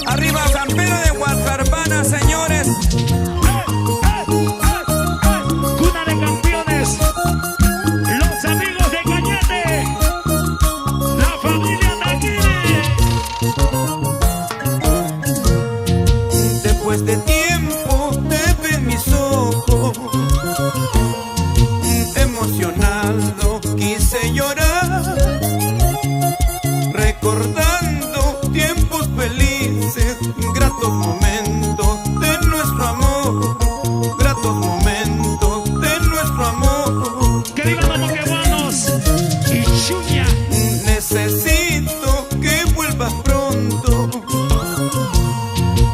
Arriba San Pedro de Huascarpana, señores. Cuna de campeones, los amigos de Cañete, la familia Taquini. Después de tiempo te ven mis ojos, emocionado quise llorar, recordando tiempos felices, gratos momentos de nuestro amor, gratos momentos de nuestro amor. Que vivan los moqueguanos y Chuña. Necesito que vuelvas pronto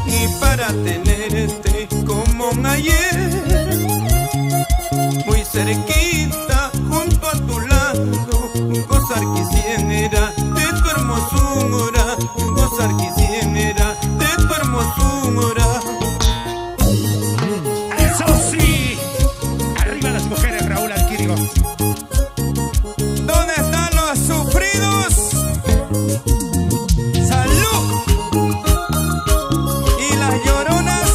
y para tenerte como un ayer, muy cerquita junto a tu lado, gozar quisiera de tu hermosura, gozar quisiera de tu hermosura. Eso sí, arriba las mujeres, Raúl Alquírigo. ¿Dónde están los sufridos? ¡Salud! Y las lloronas.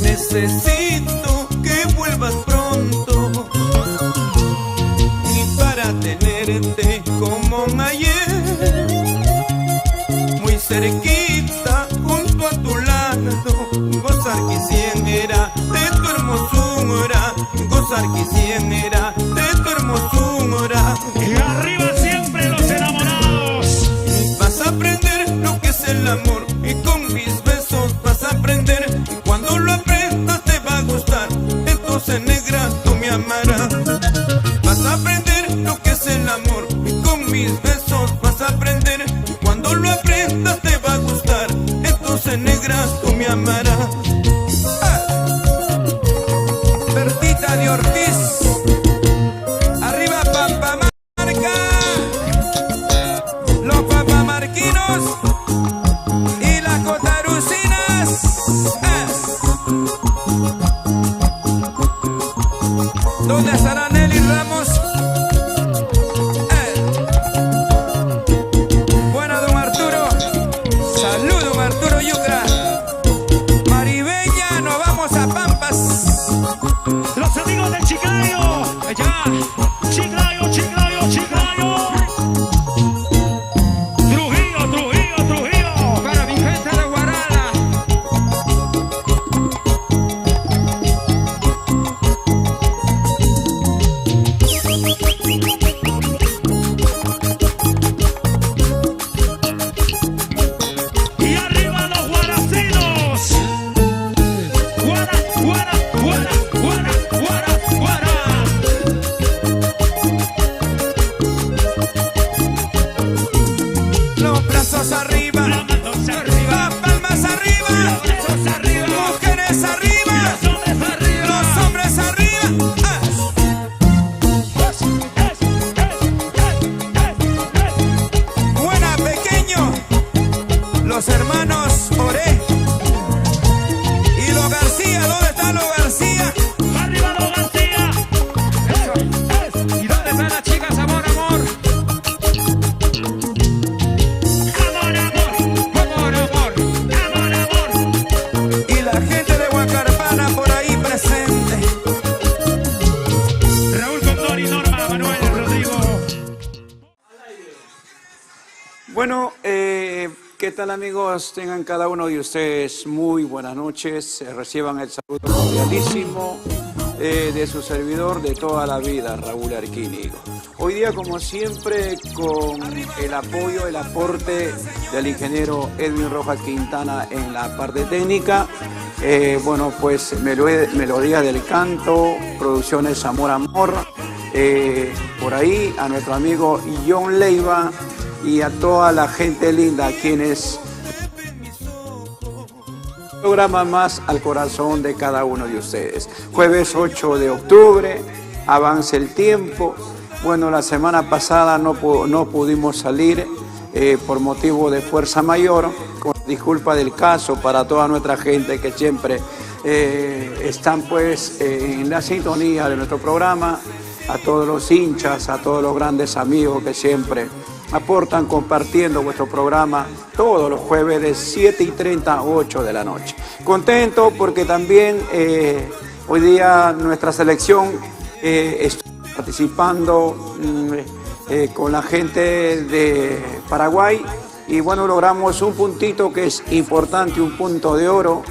Necesito que vuelvas pronto y para tenerte como un ayer, muy cerquita junto a tu lado, gozar quisiera de tu hermosura, gozar quisiera de tu hermosura. Y arriba siempre los enamorados. Vas a aprender lo que es el amor y con mis besos vas a aprender, y cuando lo aprendas te va a gustar, entonces negra tú me amarás. Vas a aprender lo que es el amor y con mis besos vas a aprender, y cuando lo aprendas te va a gustar, entonces negra tú me amarás. Bertita de Ortiz, arriba Pampamarca, los papamarquinos y las cotarucinas. ¿Dónde estará Nelly Ramos? Buena, don Arturo. Salud, don Arturo Yucra. Maribeña, nos vamos a Pampas. Los amigos del Chiclayo. Allá. Chiclayo, Chiclayo, Chiclayo. Trujillo, Trujillo, Trujillo. Para mi gente de Guarala. Y arriba los guaracinos. Guara, guara, guara, guara, guara, guara. Los brazos arriba. Las manos arriba. Palmas arriba. Los brazos arriba. Mujeres arriba. Los hombres arriba. Los hombres arriba. Buena, pequeño. Los hermanos Oré y los García. ¿Dónde están los García? Arriba los García. ¿Y dónde están las chicas? Amor, amor. Amor, amor. Amor, amor. Amor, amor. Y la gente de Huascarpana por ahí presente. Raúl Condori, Norma, Manuel, Rodrigo. Bueno, ¿qué tal, amigos? Tengan cada uno de ustedes muy buenas noches. Reciban el saludo cordialísimo de su servidor de toda la vida, Raúl Alquírigo. Hoy día, como siempre, con el apoyo, el aporte del ingeniero Edwin Rojas Quintana en la parte técnica. Bueno, pues melodía del canto, producciones Amor Amor. Por ahí a nuestro amigo John Leiva y a toda la gente linda, quienes programa más al corazón de cada uno de ustedes. Jueves 8 de octubre, avanza el tiempo. Bueno, la semana pasada no pudimos salir por motivo de fuerza mayor con el disculpa del caso para toda nuestra gente que siempre están pues en la sintonía de nuestro programa, a todos los hinchas, a todos los grandes amigos que siempre aportan compartiendo vuestro programa todos los jueves de 7:30 a 8 de la noche. Contento porque también hoy día nuestra selección está participando con la gente de Paraguay y bueno, logramos un puntito que es importante, un punto de oro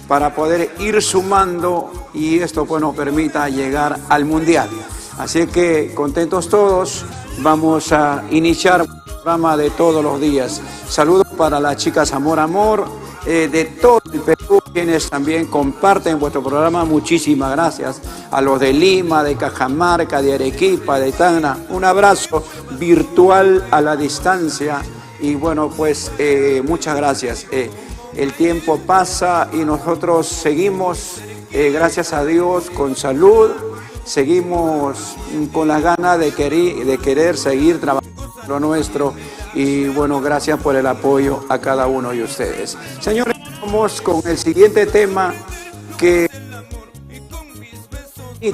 para poder ir sumando y esto pues nos permita llegar al Mundial. Así que contentos todos, vamos a iniciar el programa de todos los días. Saludos para las chicas Amor Amor, de todo el Perú, quienes también comparten vuestro programa. Muchísimas gracias a los de Lima, de Cajamarca, de Arequipa, de Tacna. Un abrazo virtual a la distancia y bueno, pues muchas gracias. El tiempo pasa y nosotros seguimos, gracias a Dios, con salud. Seguimos con las ganas de querer seguir trabajando lo nuestro y bueno, gracias por el apoyo a cada uno de ustedes. Señores, vamos con el siguiente tema que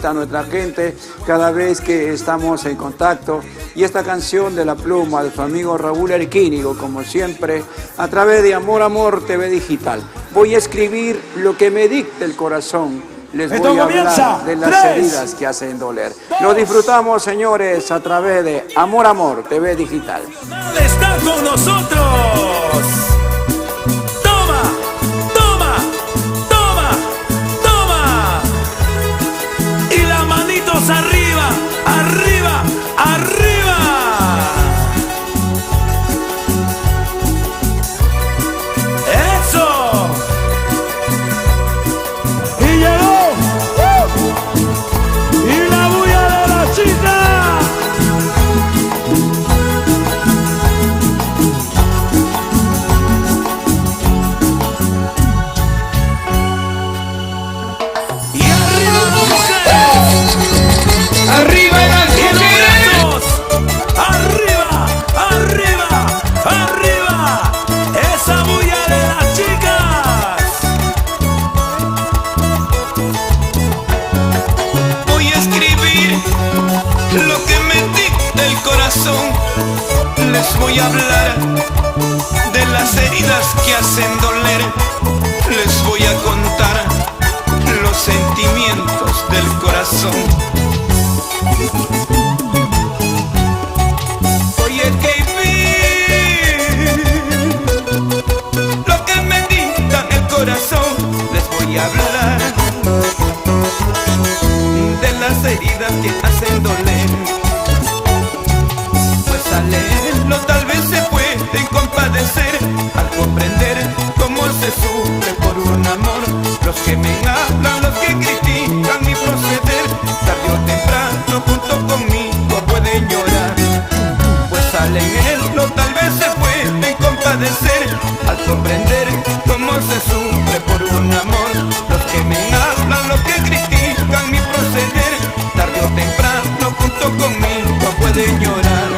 a nuestra gente cada vez que estamos en contacto y esta canción de la pluma de su amigo Raúl Erquínigo, como siempre, a través de Amor Amor TV Digital. Voy a escribir lo que me dicte el corazón. Les voy a hablar de las heridas que hacen doler. Lo disfrutamos, señores, a través de Amor Amor TV Digital. Está con nosotros. Toma, toma, toma, toma. Y las manitos arriba, arriba, arriba. Eso. Y llegó. Y la bulla de la chica. Les voy a hablar de las heridas que hacen doler. Les voy a contar los sentimientos del corazón. Voy a escribir lo que me dicta el corazón. Les voy a hablar de las heridas que hacen doler. Al leerlo tal vez se pueden compadecer al comprender cómo se sufre por un amor. Los que me hablan, los que critican mi proceder, tarde o temprano junto conmigo pueden llorar. Pues al leerlo tal vez se pueden compadecer al comprender cómo se sufre por un amor. Los que me hablan, los que critican mi proceder, tarde o temprano junto conmigo pueden llorar.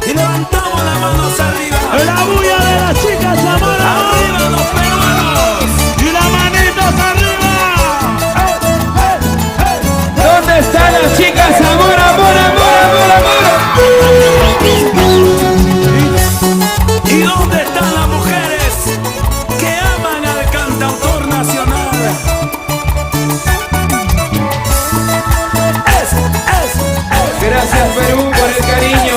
Y levantamos las manos arriba. La bulla de las chicas Amor Amor. Arriba los peruanos. Y las manitos arriba. ¿Dónde están las chicas? Amor, amor, amor, amor, amor. ¿Y dónde están las mujeres que aman al cantautor nacional? Gracias Perú por el cariño.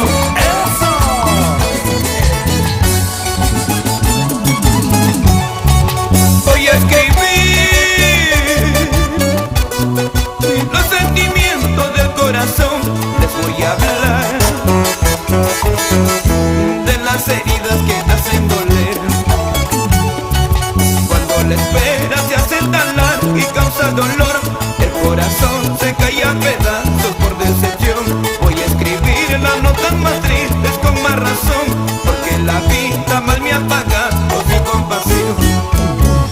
Voy a escribir los sentimientos del corazón. Les voy a hablar de las heridas que hacen doler. Cuando la espera se hace tan larga y causa dolor, el corazón se cae a pedazos por decepción. Voy a escribir las notas más tristes con más razón, porque la vida mal me ha pagado mi compasión.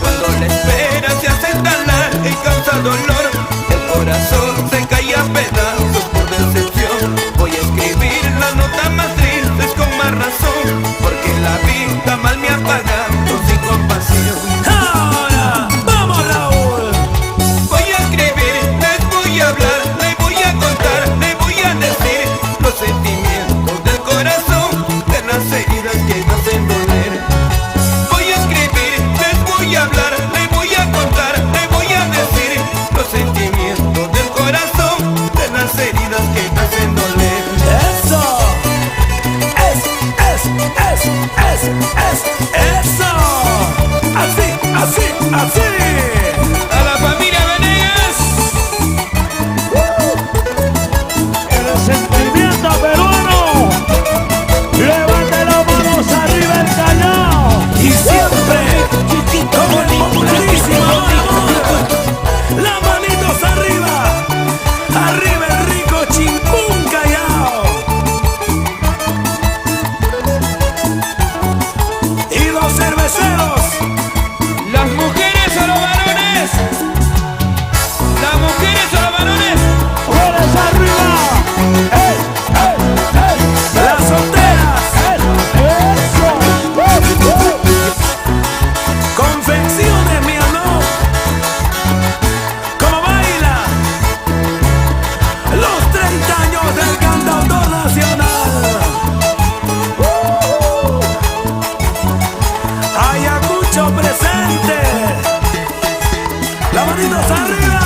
Cuando la espera se hace tan larga y causa dolor, el corazón se cae a pedazos por decepción. Voy a escribir las notas más tristes con más razón, porque la vida mal me ha pagado que haciéndole. Eso. Eso. Así. A la familia Venegas. El sentimiento peruano. Levante las manos arriba el Callao. Y siempre como el popularísimo. Las manitos arriba. Arriba el rico Chimpún Callao. Y los cerveceros. Las mujeres o los varones. Las mujeres o los varones. ¡Mujeres arriba! ¡Ey! Las solteras. ¡Eso! Confecciones, mi amor. ¿Cómo baila? Los 30 años del cantautor nacional. Ayacucho presente. Las manitos arriba.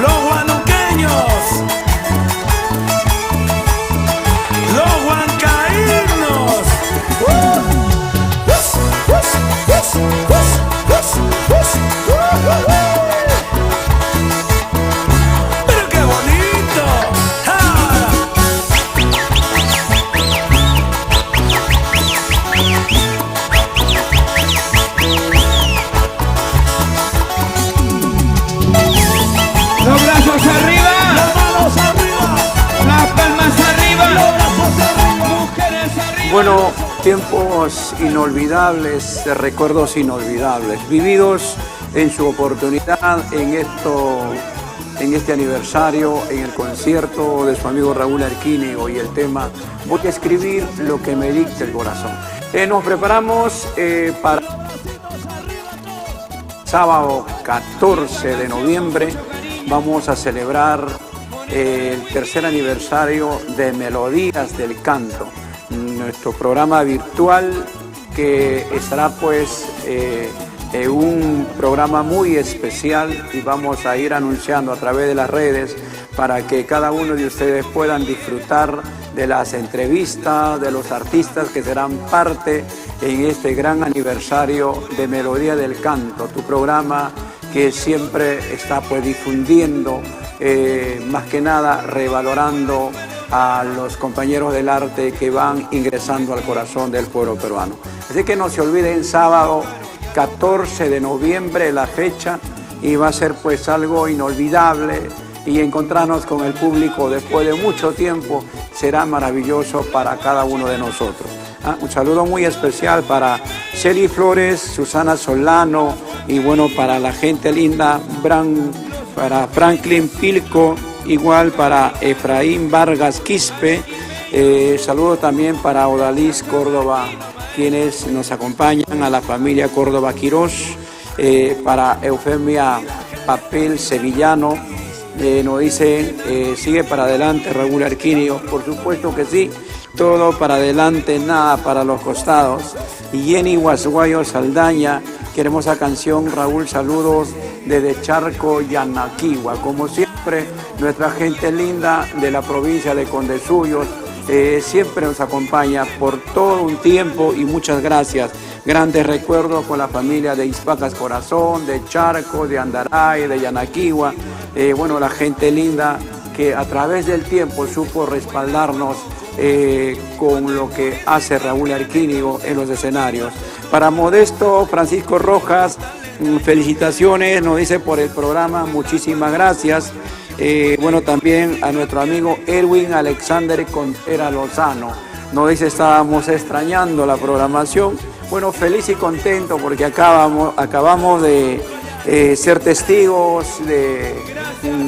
Los huanuqueños. Los huancaínos. Pero qué bonito. ¡Ah! Los brazos arriba. ¡Las manos arriba! Las palmas arriba. ¡Los brazos arriba! Mujeres arriba. Bueno, tiempos inolvidables, recuerdos inolvidables, vividos en su oportunidad en este aniversario, en el concierto de su amigo Raúl Arquínigo y el tema "Voy a escribir lo que me dicte el corazón". Nos preparamos para sábado 14 de noviembre. Vamos a celebrar el tercer aniversario de Melodías del Canto, nuestro programa virtual que estará pues un programa muy especial y vamos a ir anunciando a través de las redes para que cada uno de ustedes puedan disfrutar de las entrevistas de los artistas que serán parte en este gran aniversario de Melodía del Canto, tu programa que siempre está pues difundiendo, más que nada revalorando a los compañeros del arte que van ingresando al corazón del pueblo peruano. Así que no se olviden, sábado 14 de noviembre la fecha, y va a ser pues algo inolvidable, y encontrarnos con el público después de mucho tiempo será maravilloso para cada uno de nosotros. Un saludo muy especial para Shelly Flores, Susana Solano, y bueno, para la gente linda, para Franklin Pilco, igual para Efraín Vargas Quispe. Saludo también para Odalis Córdoba, quienes nos acompañan, a la familia Córdoba Quirós, para Eufemia Papel Sevillano. Nos dicen, sigue para adelante Raúl Arquínigo. Por supuesto que sí, todo para adelante, nada para los costados. Y Jenny Guasuayo Saldaña, qué hermosa canción, Raúl, saludos desde Charco, Yanaquihua. Como siempre, nuestra gente linda de la provincia de Condesuyos siempre nos acompaña por todo un tiempo, y muchas gracias. Grandes recuerdos con la familia de Ispacas Corazón, de Charco, de Andaray, de Yanaquihua. Bueno, la gente linda que a través del tiempo supo respaldarnos con lo que hace Raúl Arquínigo en los escenarios. Para Modesto Francisco Rojas, felicitaciones, nos dice, por el programa, muchísimas gracias. Bueno, también a nuestro amigo Erwin Alexander Contreras Lozano, nos dice, estábamos extrañando la programación. Bueno, feliz y contento porque acabamos de ser testigos de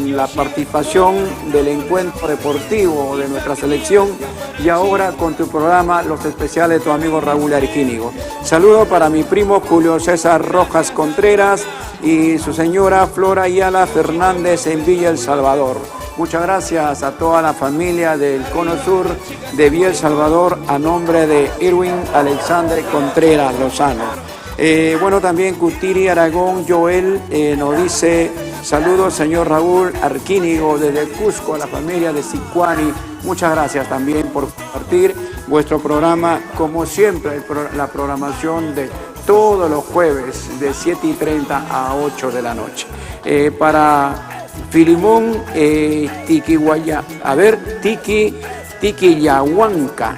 la participación del encuentro deportivo de nuestra selección, y ahora con tu programa Los Especiales de tu amigo Raúl Arquínigo. Saludo para mi primo Julio César Rojas Contreras y su señora Flora Ayala Fernández en Villa El Salvador. Muchas gracias a toda la familia del Cono Sur de Villa El Salvador, a nombre de Erwin Alexander Contreras Lozano. Bueno, también Cutiri Aragón Joel nos dice: saludos, señor Raúl Arquínigo, desde Cusco, a la familia de Sicuani. Muchas gracias también por compartir vuestro programa, como siempre, la programación de todos los jueves de 7:30 a 8 de la noche. Para Filimón Tiquihuaya, a ver, Tiquiyahuanca,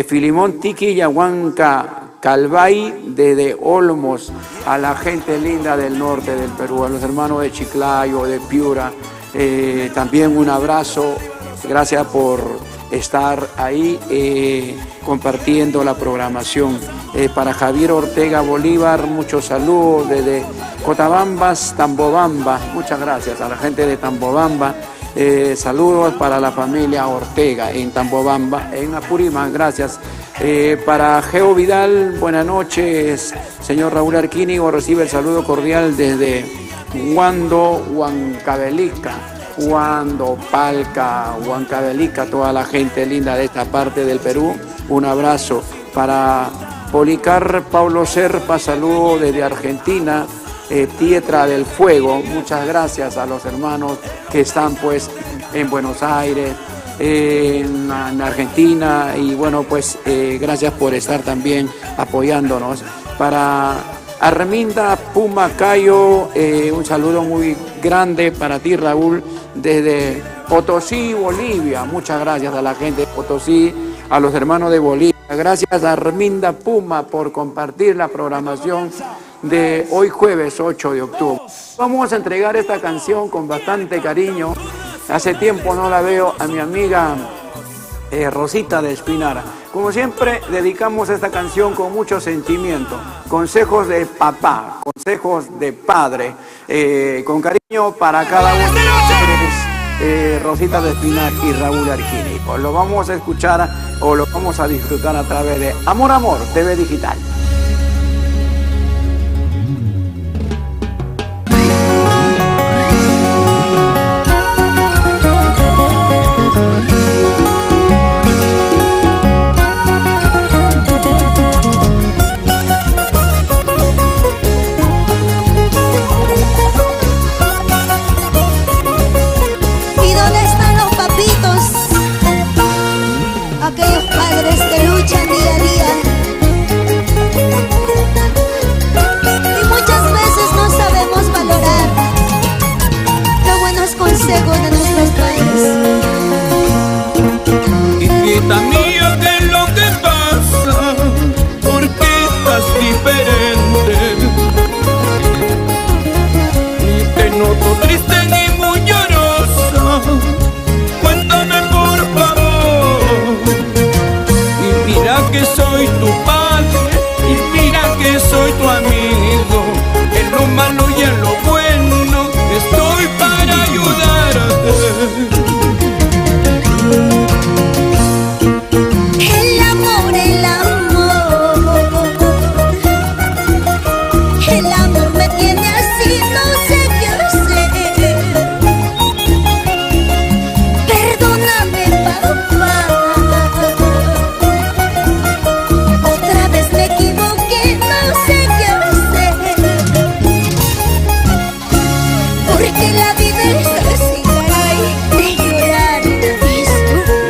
Filimón Tiquiyahuanca Calvay, desde Olmos, a la gente linda del norte del Perú, a los hermanos de Chiclayo, de Piura, también un abrazo, gracias por estar ahí compartiendo la programación. Para Javier Ortega Bolívar, muchos saludos desde Cotabambas, Tambobamba, muchas gracias a la gente de Tambobamba. Saludos para la familia Ortega en Tambobamba, en Apurímac, gracias. Para Geo Vidal, buenas noches, señor Raúl Arquínigo, recibe el saludo cordial desde Huando, Huancavelica, Huando, Palca, Huancavelica, toda la gente linda de esta parte del Perú, un abrazo. Para Policar Paulo Serpa, saludo desde Argentina, Tierra del Fuego, muchas gracias a los hermanos que están pues en Buenos Aires, en Argentina, y bueno, pues gracias por estar también apoyándonos. Para Arminda Pumacayo, un saludo muy grande para ti, Raúl, desde Potosí, Bolivia. Muchas gracias a la gente de Potosí, a los hermanos de Bolivia. Gracias a Arminda Puma por compartir la programación de hoy jueves 8 de octubre. Vamos a entregar esta canción con bastante cariño. Hace tiempo no la veo a mi amiga Rosita de Espinara. Como siempre, dedicamos esta canción con mucho sentimiento. Consejos de papá, consejos de padre, con cariño para cada uno de ustedes, Rosita de Espinara y Raúl Arquínigo. Lo vamos a escuchar o lo vamos a disfrutar a través de Amor Amor TV Digital. Aquellos padres que luchan día a día y muchas veces no sabemos valorar los buenos consejos de nuestros padres. Hijita mía, ¿qué es lo que pasa? ¿Por qué estás diferente? Ni te noto triste ni muy llorosa. Cuéntame por favor. Mira que soy tu padre y mira que soy tu amigo. En lo malo y en lo bueno estoy para ayudarte. El amor, el amor, el amor me tiene así, no sé qué hacer. Perdóname, papá. Otra vez me equivoqué, no sé qué hacer. Porque la vida es así, caray, de llorar y sufrir.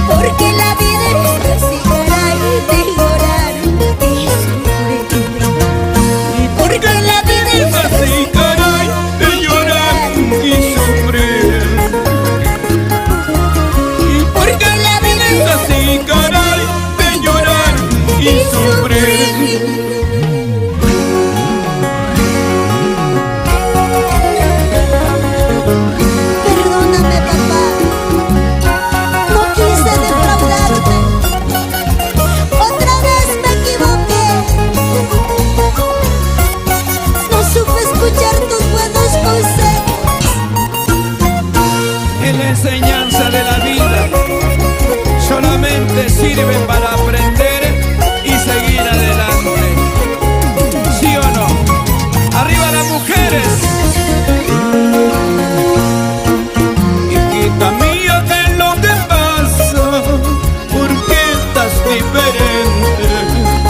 Porque la vida es así, caray, de llorar y sufrir. Porque la vida es Así, caray, de llorar y sufrir. porque la vida Es así, caray, de llorar y sufrir. Perdóname, papá, no quise defraudarte. Otra vez me equivoqué. No supe escuchar tus buenos consejos. En la enseñanza de la vida solamente sirve para aprender y seguir adelante. ¿Sí o no? ¡Arriba las mujeres! Hijita mía, ¿qué es lo que pasa? ¿Por qué estás diferente?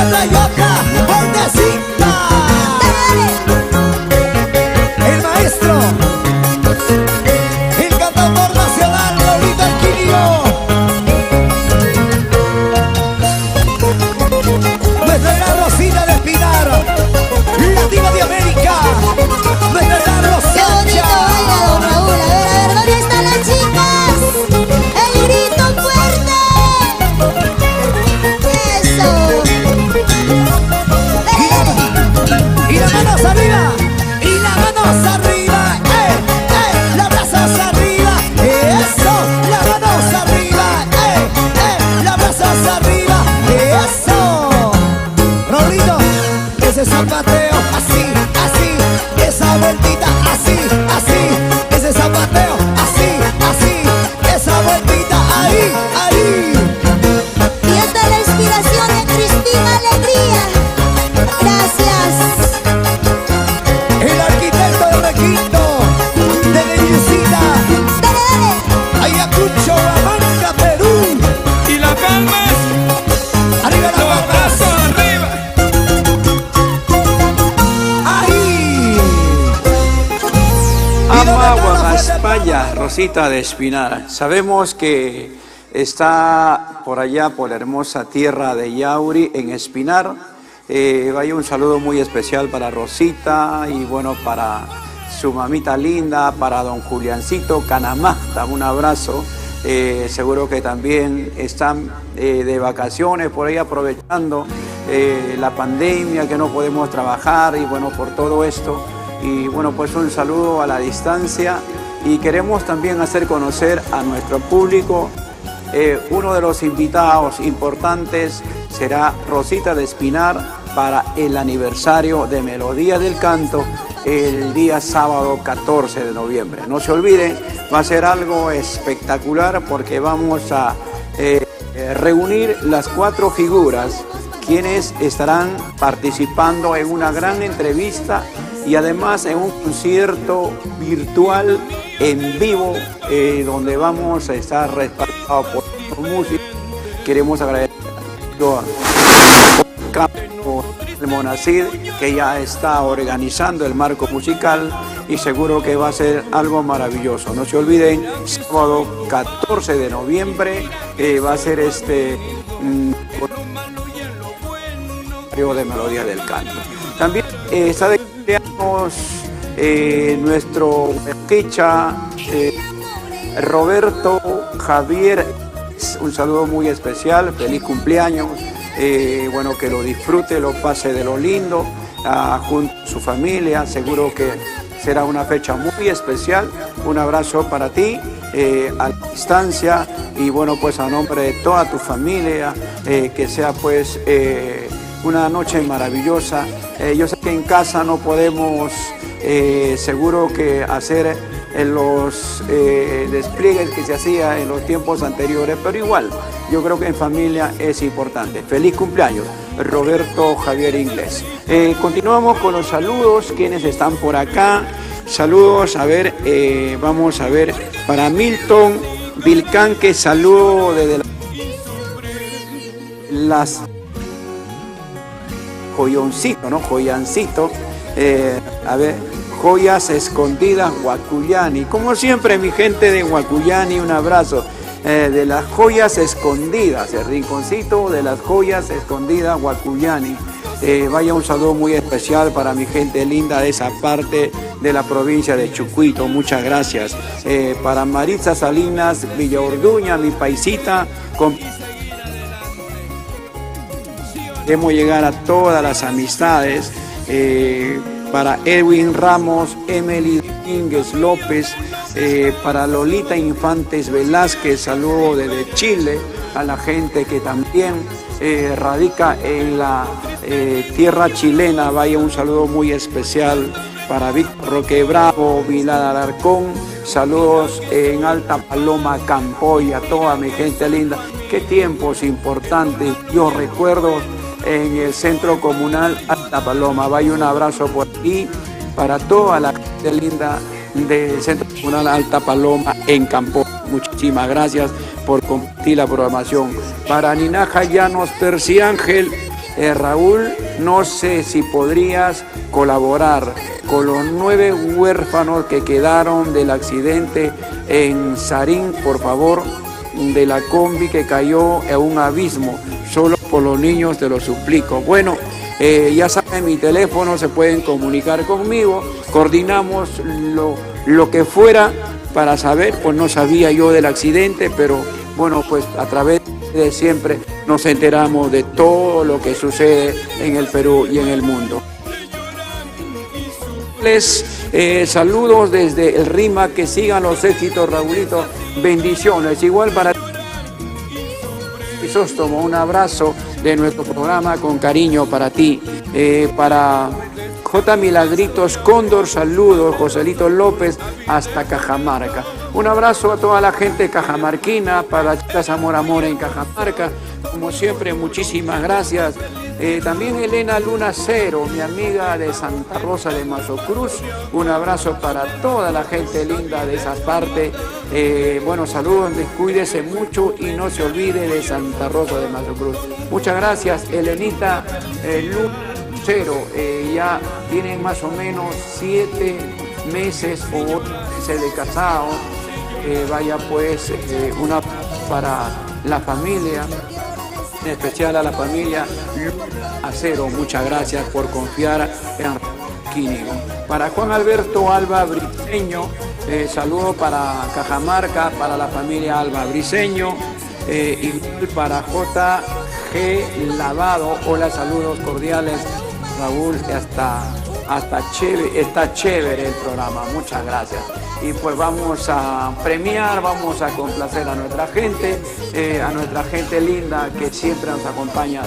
otra y otra, fuertecita. El maestro, el cantautor nacional, Raulito Alquilio. Nuestra gran Rosita de Espinar, la diva de América. Nuestra gran Qué bonito baila don Raúl. A ver, ¿dónde están las chicas? ¡El grito fuerte! ¡Eso! Y las manos arriba, y las manos arriba, las brazos arriba, eso, las manos arriba, las brazos arriba, eso. Rolito, ese zapateo, así, así, esa vueltita, así, así, ese zapateo, así, así, esa vueltita, ahí, ahí. Y esta es la inspiración de Cristina Alegría. Gracias. El arquitecto de Requinto, de Bellicita, Ayacucho, Huamanga, Perú. Y las palmas, Arriba las los palmas. brazos arriba. Ahí. Amagua, España, Rosita de Espinar. Sabemos que está por allá, por la hermosa tierra de Yauri, en Espinar. Vaya un saludo muy especial para Rosita y bueno, para su mamita linda, para don Juliancito Canamasta, un abrazo. Seguro que también están de vacaciones por ahí aprovechando la pandemia, que no podemos trabajar y bueno, por todo esto. Y bueno, pues un saludo a la distancia y queremos también hacer conocer a nuestro público. Uno de los invitados importantes será Rosita de Espinar para el aniversario de Melodía del Canto el día sábado 14 de noviembre. No se olviden, va a ser algo espectacular porque vamos a reunir las 4 figuras quienes estarán participando en una gran entrevista y además en un concierto virtual en vivo donde vamos a estar respaldados por música. Queremos agradecer a Campo el Monacid, que ya está organizando el marco musical y seguro que va a ser algo maravilloso. No se olviden, sábado 14 de noviembre va a ser de Melodía del Canto. También está de cumpleaños nuestro quecha Roberto Javier. Un saludo muy especial, feliz cumpleaños. Bueno, que lo disfrute, lo pase de lo lindo junto a su familia. Seguro que será una fecha muy especial. Un abrazo para ti a la distancia y bueno, pues a nombre de toda tu familia, que sea pues una noche maravillosa. Yo sé que en casa no podemos seguro que hacer los despliegues que se hacía en los tiempos anteriores, pero igual yo creo que en familia es importante. Feliz cumpleaños, Roberto Javier Inglés. Continuamos con los saludos, quienes están por acá. Saludos, a ver, vamos a ver, para Milton Vilcanque, saludo desde las Joyoncito, ¿no? Joyancito, a ver, Joyas Escondidas, Huacuyani. Como siempre, mi gente de Huacuyani, un abrazo. De las Joyas Escondidas, el rinconcito de las Joyas Escondidas, Huacuyani. Vaya un saludo muy especial para mi gente linda de esa parte de la provincia de Chucuito. Muchas gracias. Para Maritza Salinas, Villa Orduña, mi paisita. Queremos llegar a todas las amistades. Para Edwin Ramos, Emily Domínguez López, para Lolita Infantes Velázquez, saludo desde Chile, a la gente que también radica en la tierra chilena. Vaya un saludo muy especial para Víctor Roque Bravo, Villar Alarcón, saludos en Alta Paloma, Campoy, a toda mi gente linda. Qué tiempos importantes, yo recuerdo en el Centro Comunal Alta Paloma. Vaya un abrazo por aquí para toda la gente linda del Centro Comunal Alta Paloma en Campo. Muchísimas gracias por compartir la programación. Para Ninaja Llanos, Percy Ángel, Raúl, no sé si podrías colaborar con los 9 huérfanos que quedaron del accidente en Sarín, por favor, de la combi que cayó en un abismo. Solo por los niños te lo suplico. Bueno, ya saben, mi teléfono, se pueden comunicar conmigo, coordinamos lo que fuera para saber, pues no sabía yo del accidente, pero bueno, pues a través de siempre nos enteramos de todo lo que sucede en el Perú y en el mundo. Les saludos desde el RIMA, que sigan los éxitos, Raulito, bendiciones, igual para Crisóstomo, un abrazo de nuestro programa con cariño para ti, para J. Milagritos Cóndor, saludos, Joselito López hasta Cajamarca. Un abrazo a toda la gente cajamarquina, para chicas Amor Amor en Cajamarca, como siempre, muchísimas gracias. También Elena Luna Cero, mi amiga de Santa Rosa de Mazocruz, un abrazo para toda la gente linda de esas partes. Bueno, saludos, cuídese mucho y no se olvide de Santa Rosa de Mazocruz. Muchas gracias, Elenita Luna Cero, ya tienen más o menos 7 meses o 8 meses de casado. Vaya pues, una para la familia, en especial a la familia Acero, muchas gracias por confiar en Quínigo. Para Juan Alberto Alba Briceño, saludo para Cajamarca, para la familia Alba Briceño, y para JG Lavado, hola, saludos cordiales, Raúl, está chévere el programa, muchas gracias. Y pues vamos a premiar, vamos a complacer a nuestra gente linda que siempre nos acompaña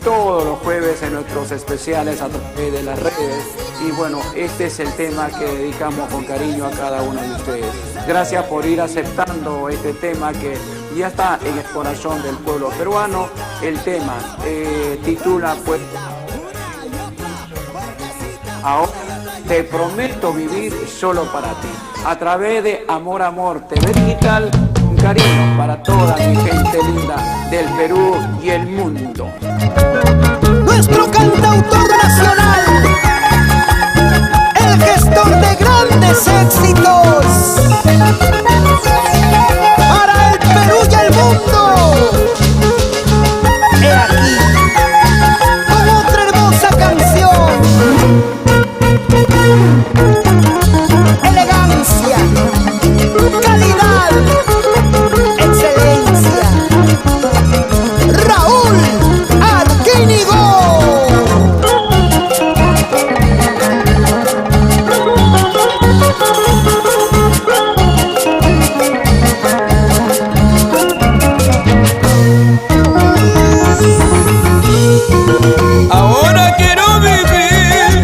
todos los jueves en nuestros especiales a través de las redes. Y bueno, este es el tema que dedicamos con cariño a cada uno de ustedes. Gracias por ir aceptando este tema que ya está en el corazón del pueblo peruano. El tema titula pues Ahora te prometo vivir solo para ti. A través de Amor Amor TV Digital, un cariño para toda mi gente linda del Perú y el mundo. Nuestro cantautor nacional, el gestor de grandes éxitos, para el Perú y el mundo. He aquí, con otra hermosa canción. Elegancia, calidad, excelencia. Raúl Arquínigo. Ahora quiero vivir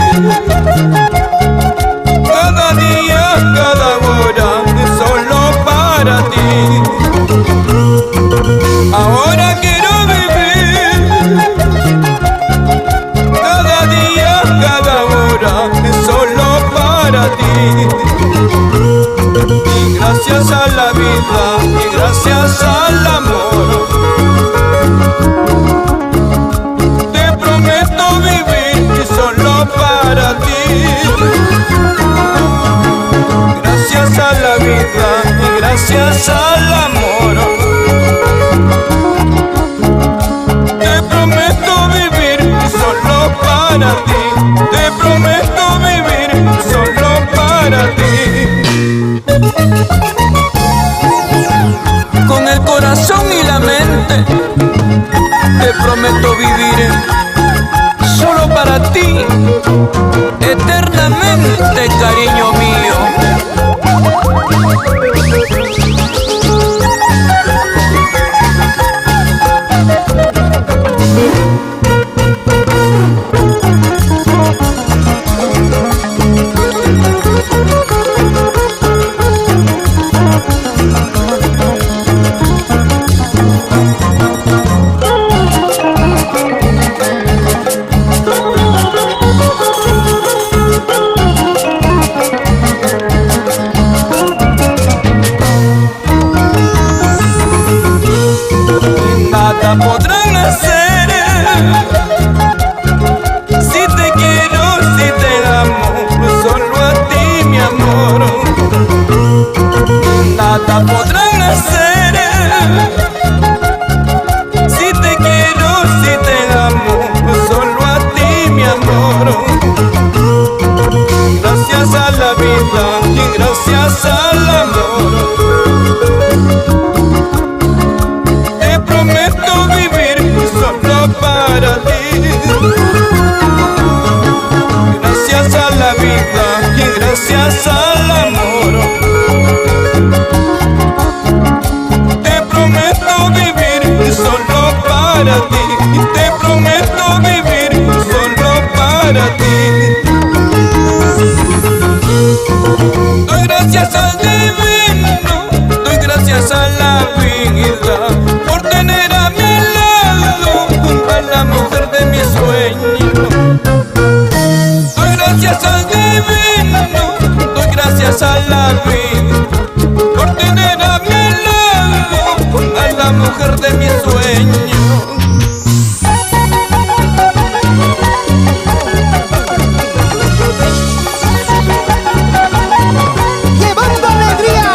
cada día, cada hora, solo para ti. Ahora quiero vivir cada día, cada hora, solo para ti. Y gracias a la vida, y gracias al amor, te prometo vivir solo para ti. Gracias a la vida y gracias al amor, te prometo vivir solo para ti. Te prometo vivir solo para ti. Con el corazón y la mente, te prometo vivir solo para ti, eternamente, cariño mío. la vida por tener a mi lado a la mujer de mis sueños. Llevando alegría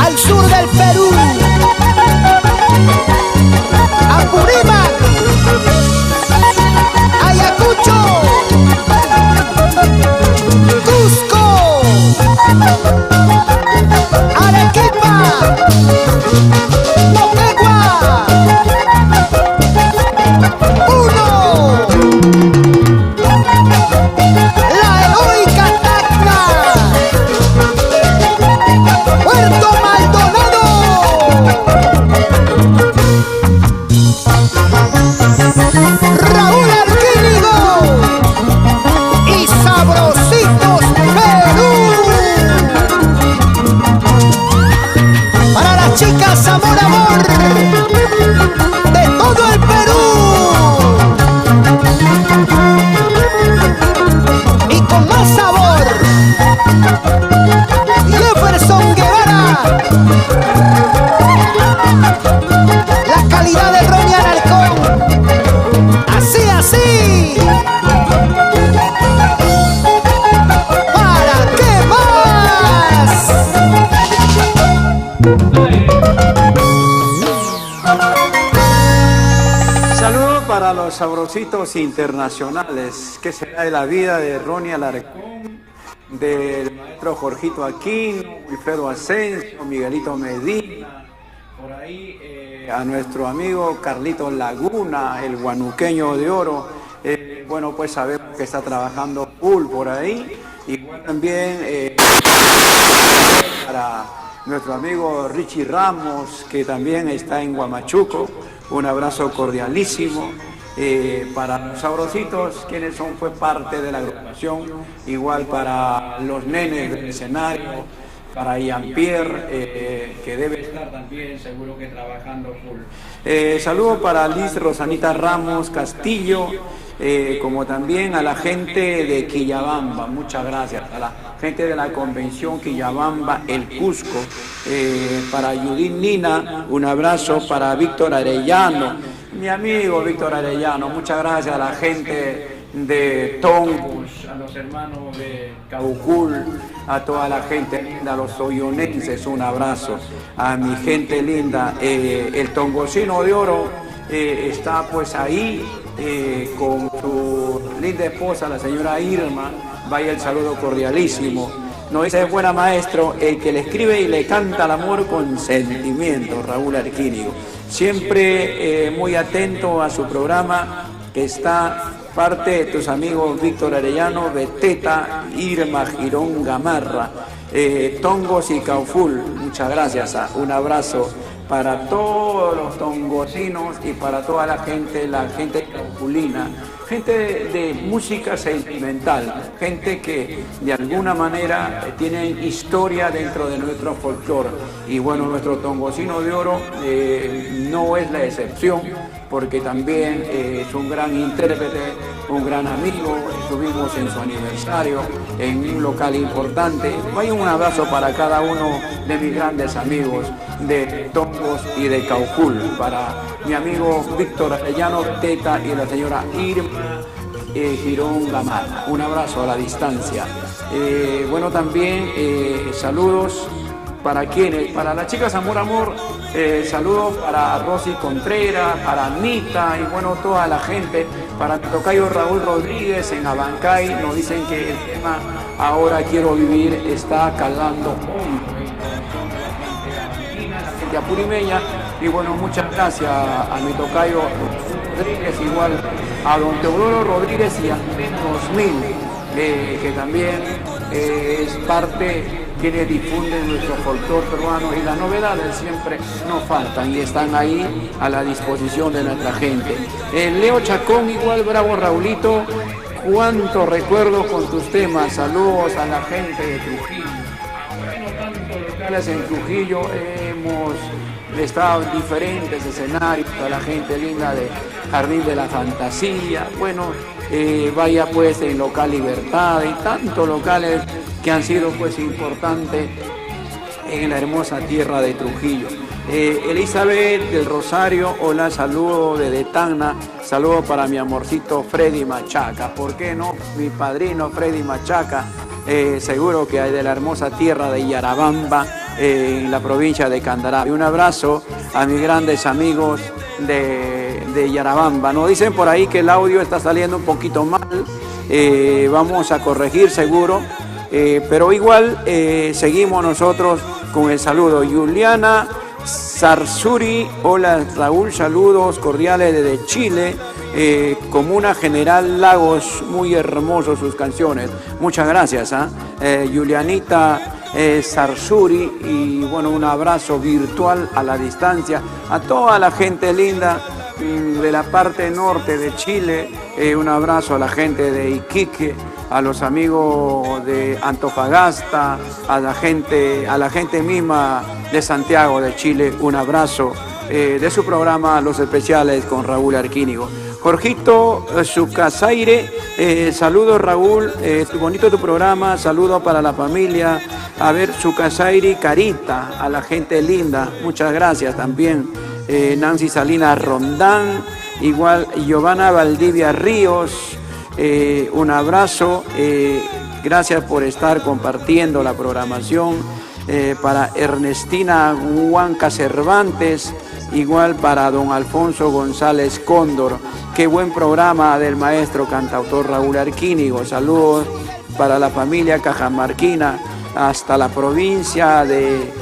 al sur del Perú, Apurímac, Ayacucho, Cusco, Arequipa, Moquegua, Puno, la heroica Tacna, Puerto Maldonado, Raúl Arquínigo y Sabrositos Perú. Para las chicas amor, amor de todo el Perú. Y con más sabor, Jefferson Guevara, la calidad de Ronnie Alarcón. Así, así. ¿Para qué más? Saludos para los sabrositos internacionales. ¿Qué será de la vida de Ronnie Alarcón, del maestro Jorgito Aquino, Wilfredo Asensio, Miguelito Medina, por ahí a nuestro amigo Carlitos Laguna, el guanuqueño de oro? Bueno, pues sabemos que está trabajando full por ahí. Igual también para nuestro amigo Richie Ramos, que también está en Huamachuco. Un abrazo cordialísimo. Para los sabrositos, quienes son pues parte de la agrupación, igual para los nenes del escenario, para Jean-Pierre, que debe estar también seguro que trabajando full. Saludo para Liz Rosanita Ramos Castillo, como también a la gente de Quillabamba, muchas gracias, a la gente de la convención Quillabamba, el Cusco, para Judith Nina, un abrazo para Víctor Arellano, mi amigo Víctor Arellano, muchas gracias a la gente de Tongos, a los hermanos de Caucul, a toda la gente linda, a los soyonenses, un abrazo, a mi gente linda. El tongocino de oro está pues ahí con su linda esposa, la señora Irma. Vaya el saludo cordialísimo. No dice buena maestro, el que le escribe y le canta el amor con sentimiento, Raúl Arquínigo. Siempre muy atento a su programa, que está parte de tus amigos Víctor Arellano, Beteta, Irma, Girón, Gamarra, Tongos y Cauful. Muchas gracias. Un abrazo para todos los tongocinos y para toda la gente cauculina, gente de música sentimental, gente que de alguna manera tiene historia dentro de nuestro folclore. Y bueno, nuestro tongocino de oro no es la excepción, porque también es un gran intérprete, un gran amigo. Estuvimos en su aniversario en un local importante. Vaya un abrazo para cada uno de mis grandes amigos de Tongos y de Caucul, para mi amigo Víctor Arellano, Teta, y la señora Irma Girón Gamarra. Un abrazo a la distancia. Bueno, también saludos para quienes, para las chicas Amor Amor, saludos para Rosy Contreras, para Anita y bueno, toda la gente, para mi tocayo Raúl Rodríguez en Abancay. Nos dicen que el tema Ahora Quiero Vivir está calando hondo la gente apurimeña. Y bueno, muchas gracias a mi tocayo Rodríguez, igual a don Teodoro Rodríguez y a Andrés 2000, que también es parte, quienes difunden nuestro folclore peruano, y las novedades siempre no faltan y están ahí a la disposición de nuestra gente. Leo Chacón, igual bravo Raulito, cuántos recuerdos con tus temas. Saludos a la gente de Trujillo. Ahora no tanto locales en Trujillo, hemos estado en diferentes escenarios, a la gente linda de Jardín de la Fantasía, bueno, vaya pues en Local Libertad y tantos locales que han sido pues importantes en la hermosa tierra de Trujillo. Elizabeth del Rosario, hola, saludo desde Tacna, saludo para mi amorcito Freddy Machaca, ¿por qué no? Mi padrino Freddy Machaca, seguro que hay de la hermosa tierra de Yarabamba, en la provincia de Candará. Y un abrazo a mis grandes amigos de Yarabamba. Nos dicen por ahí que el audio está saliendo un poquito mal, vamos a corregir seguro, pero igual seguimos nosotros con el saludo. Juliana Sarsuri, hola Raúl, saludos cordiales desde Chile, Comuna General Lagos, muy hermosos sus canciones, muchas gracias, Julianita Sarsuri, y bueno, un abrazo virtual a la distancia a toda la gente linda de la parte norte de Chile, un abrazo a la gente de Iquique, a los amigos de Antofagasta, a la gente misma de Santiago de Chile, un abrazo de su programa Los Especiales con Raúl Arquínigo. Jorgito Sucasaire, saludos Raúl, bonito tu programa, saludos para la familia, a ver Sucasaire Carita, a la gente linda, muchas gracias también, Nancy Salinas Rondán, igual Giovanna Valdivia Ríos, un abrazo, gracias por estar compartiendo la programación, para Ernestina Huanca Cervantes, igual para don Alfonso González Cóndor, qué buen programa del maestro cantautor Raúl Arquínigo, saludos para la familia cajamarquina, hasta la provincia de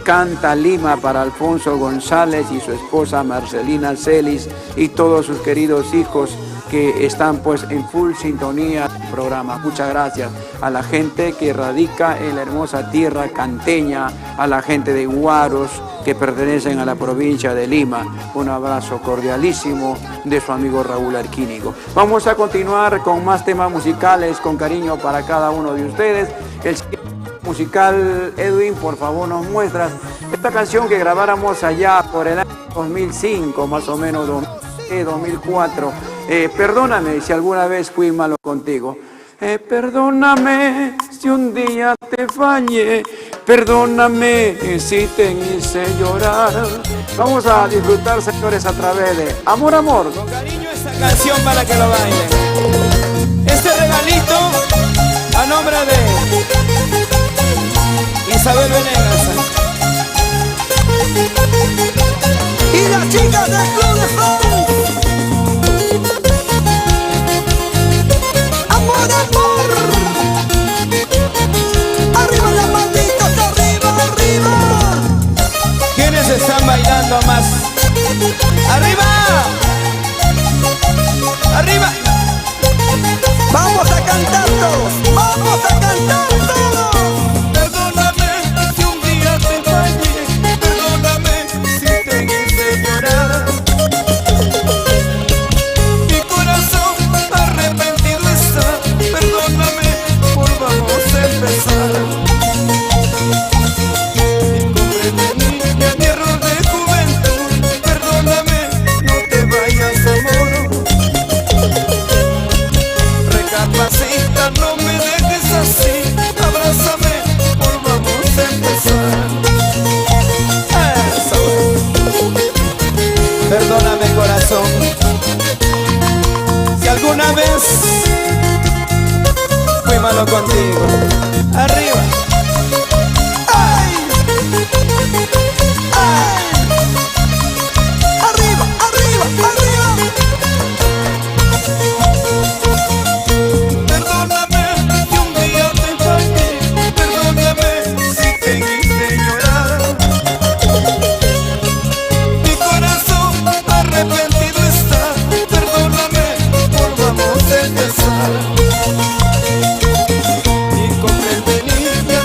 Canta, Lima, para Alfonso González y su esposa Marcelina Celis y todos sus queridos hijos que están pues en full sintonía del programa. Muchas gracias a la gente que radica en la hermosa tierra canteña, a la gente de Huaros que pertenecen a la provincia de Lima. Un abrazo cordialísimo de su amigo Raúl Arquínigo. Vamos a continuar con más temas musicales con cariño para cada uno de ustedes. El musical, Edwin, por favor nos muestras esta canción que grabáramos allá por el año 2005, más o menos 2004. Perdóname si alguna vez fui malo contigo. Perdóname si un día te fallé. Perdóname si te hice llorar. Vamos a disfrutar, señores, a través de Amor, Amor. Con cariño esta canción para que lo bailen. Este regalito a nombre de Isabel Venegas Y las chicas del Club de Fans. Amor, amor. Arriba las manitas, arriba, arriba. ¿Quiénes están bailando más? ¡Arriba! ¡Arriba! Vamos a cantar todos. Vamos a cantar todos. Perdóname si un día te fallé, perdóname si te hice llorar. Mi corazón arrepentido está, perdóname, volvamos a empezar. Y comprende mi error de juventud, perdóname, no te vayas, amor. Recapacita, no me dejes así, abrázame, volvamos a empezar. Eso. Perdóname, corazón, si alguna vez fui malo contigo. Arriba. ¡Ay! ¡Ay! Arriba, arriba, arriba. Perdóname si un día te fallé, perdóname si te hice llorar. Mi corazón arrepentido está, perdóname, volvamos a empezar. Y comprende, niña,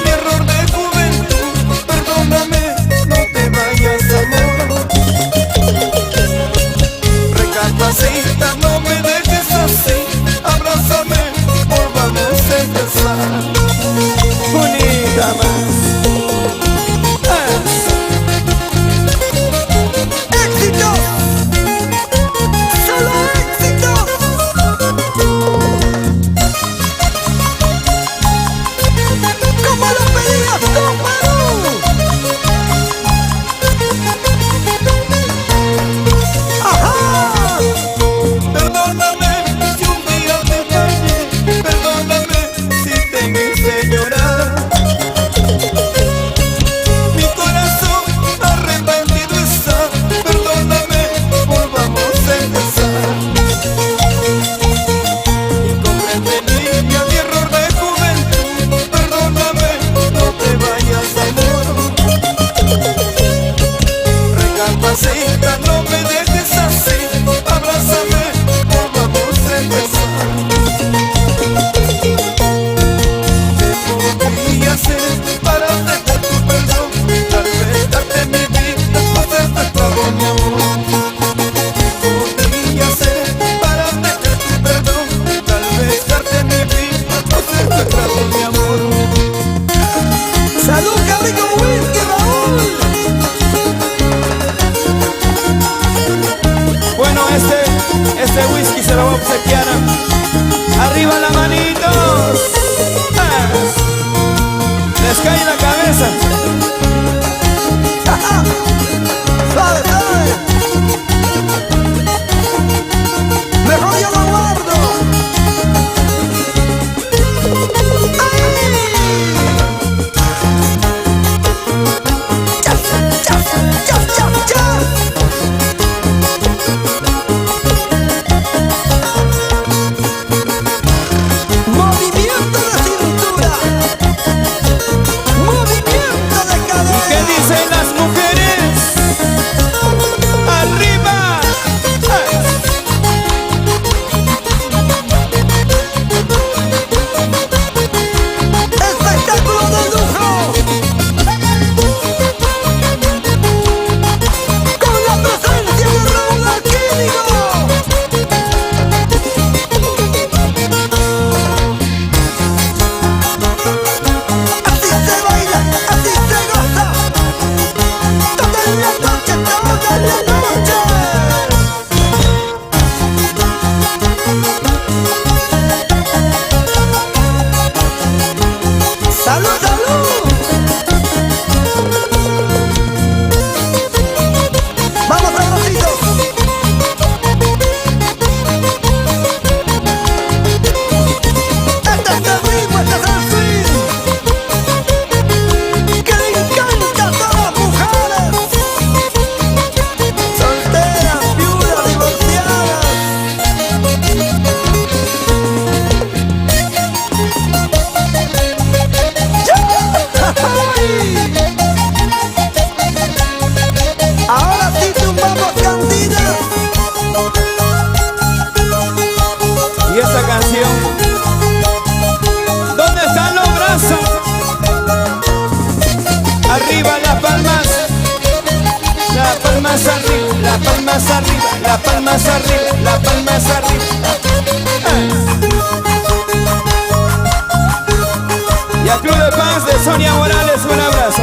canción. ¿Dónde están los brazos? Arriba las palmas. Las palmas arriba, las palmas arriba, las palmas arriba, las palmas arriba. Y al Club de Paz de Sonia Morales, un abrazo.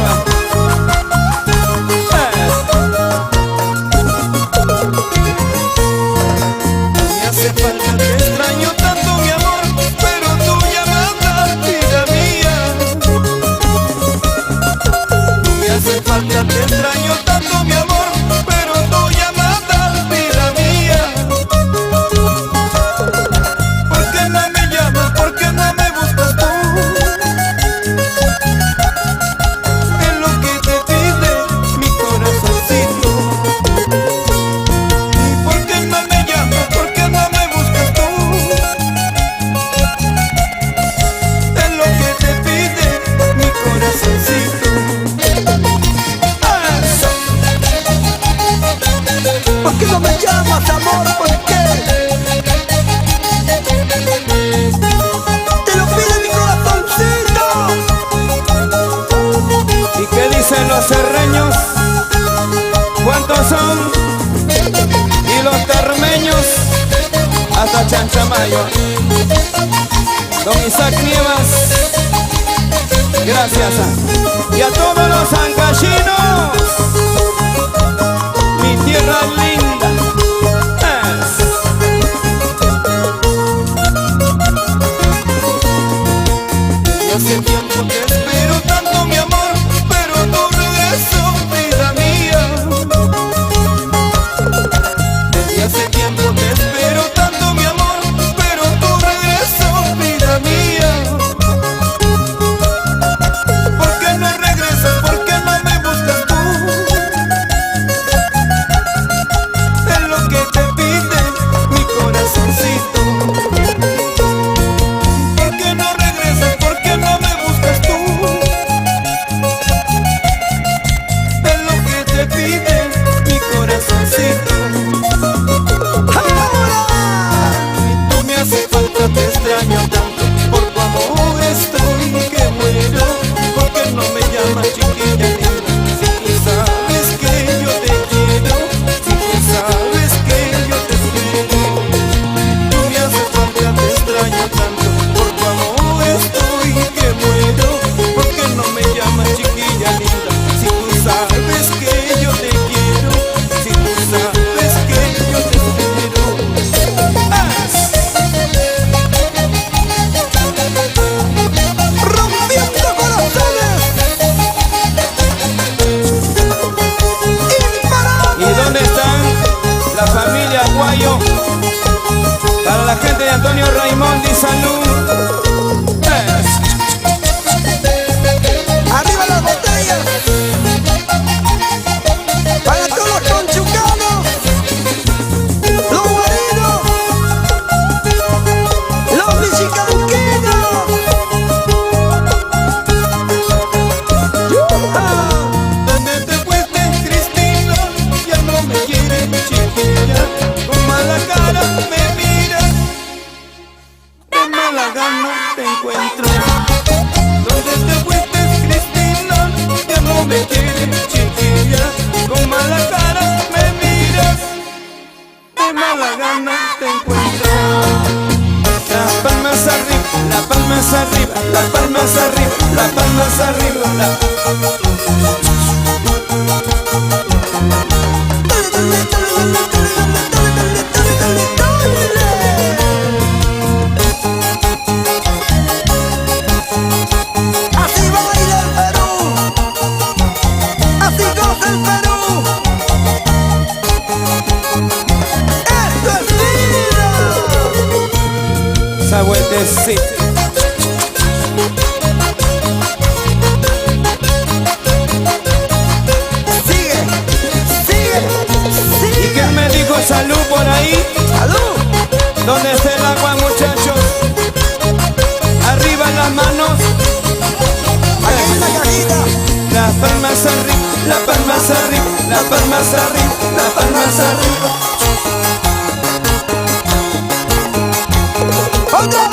Me hace falta, te extraño tanto mi amor, pero tu llamada, vida mía. Me hace falta, te extraño tanto mi amor, pero tu llamada, vida mía. ¿Por qué no me llamas? ¿Por qué no me buscas tú? Es lo que te pide mi corazoncito. ¿Y por qué no me llamas? ¿Por qué no me buscas tú? Es lo que te pide mi corazoncito. Eso. ¿Por qué no me llamas, amor? ¿Por qué? Te lo pide mi corazoncito. ¿Y qué dicen los serreños? ¿Cuántos son? Y los termeños hasta Chanchamayo. Don Isaac Nievas, gracias. Y a todos los ancachinos, mi tierra linda. Y hace tiempo te espero tanto mi amor, pero tu regreso, vida mía. Y hace tiempo te espero tanto mi amor, pero tu regreso, vida mía. ¿Por qué no regresas? ¿Por qué no me buscas tú? Es lo que te pide mi corazoncito. ¿Por qué no regresas? ¿Por qué no me buscas tú? Es lo que te pide mi corazoncito. Tú me hace falta, te extraño tanto, por tu amor estoy que muero. ¿Por qué no me llamas, chiquilla linda? Si tú sabes que yo te quiero, si tú sabes que yo te espero. Tú me hace falta, te extraño tanto, por tu amor estoy que muero. ¿Por qué no me llamas, chiquilla linda? Si tú sabes que yo te quiero, si tú sabes que yo te espero. Rompiendo corazones. ¿Y dónde están la familia Aguayo? Para la gente de Antonio Raimondi, salud. Arriba las botellas. Para todos los conchucanos, los guarinos, los michicanquinos. ¿Dónde te fuiste, Cristina? Ya no me quieres, mi chiquilla. Con mala cara me miras, de mala gana te encuentro. ¿Dónde te fuiste, Cristina? Ya no me quieres, mi chiquilla. Con mala cara me miras, de mala gana te encuentro. Las palmas arriba, las palmas arriba, las palmas arriba, las palmas arriba. Así baila el Perú, así goza el Perú. Esto es vida. Esa vueltecita. Sigue, sigue, ¿Y sigue. quién me dijo salud por ahí? ¡Salud! ¿Dónde está el agua, muchachos? Arriba las manos. Aquí en la cajita. Las palmas arriba, las palmas arriba, las palmas arriba, las palmas arriba. ¡Otra!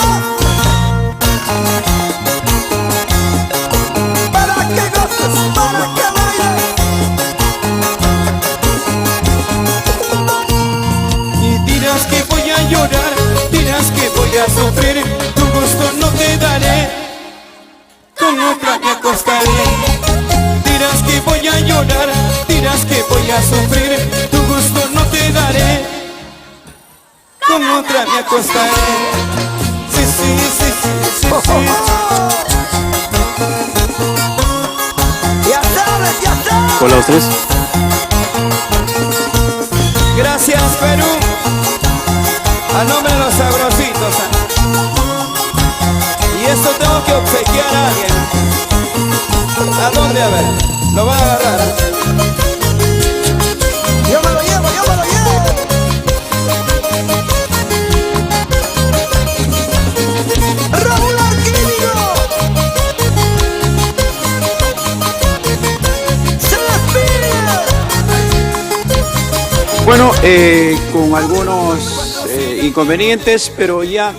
te daré, con otra me acostaré. Dirás que voy a llorar, dirás que voy a sufrir, tu gusto no te daré, con otra me acostaré. Sí, sí, sí, sí, sí, sí. Ya sabes, ya sabes. Con los tres. Gracias, Perú, a nombre de los sabrositos. Y esto tengo que obsequiar a alguien. ¿A dónde? A ver, lo van a agarrar. Yo me lo llevo, yo me lo llevo. Raúl Arquínigo. Se despide. Bueno, con algunos inconvenientes, pero ya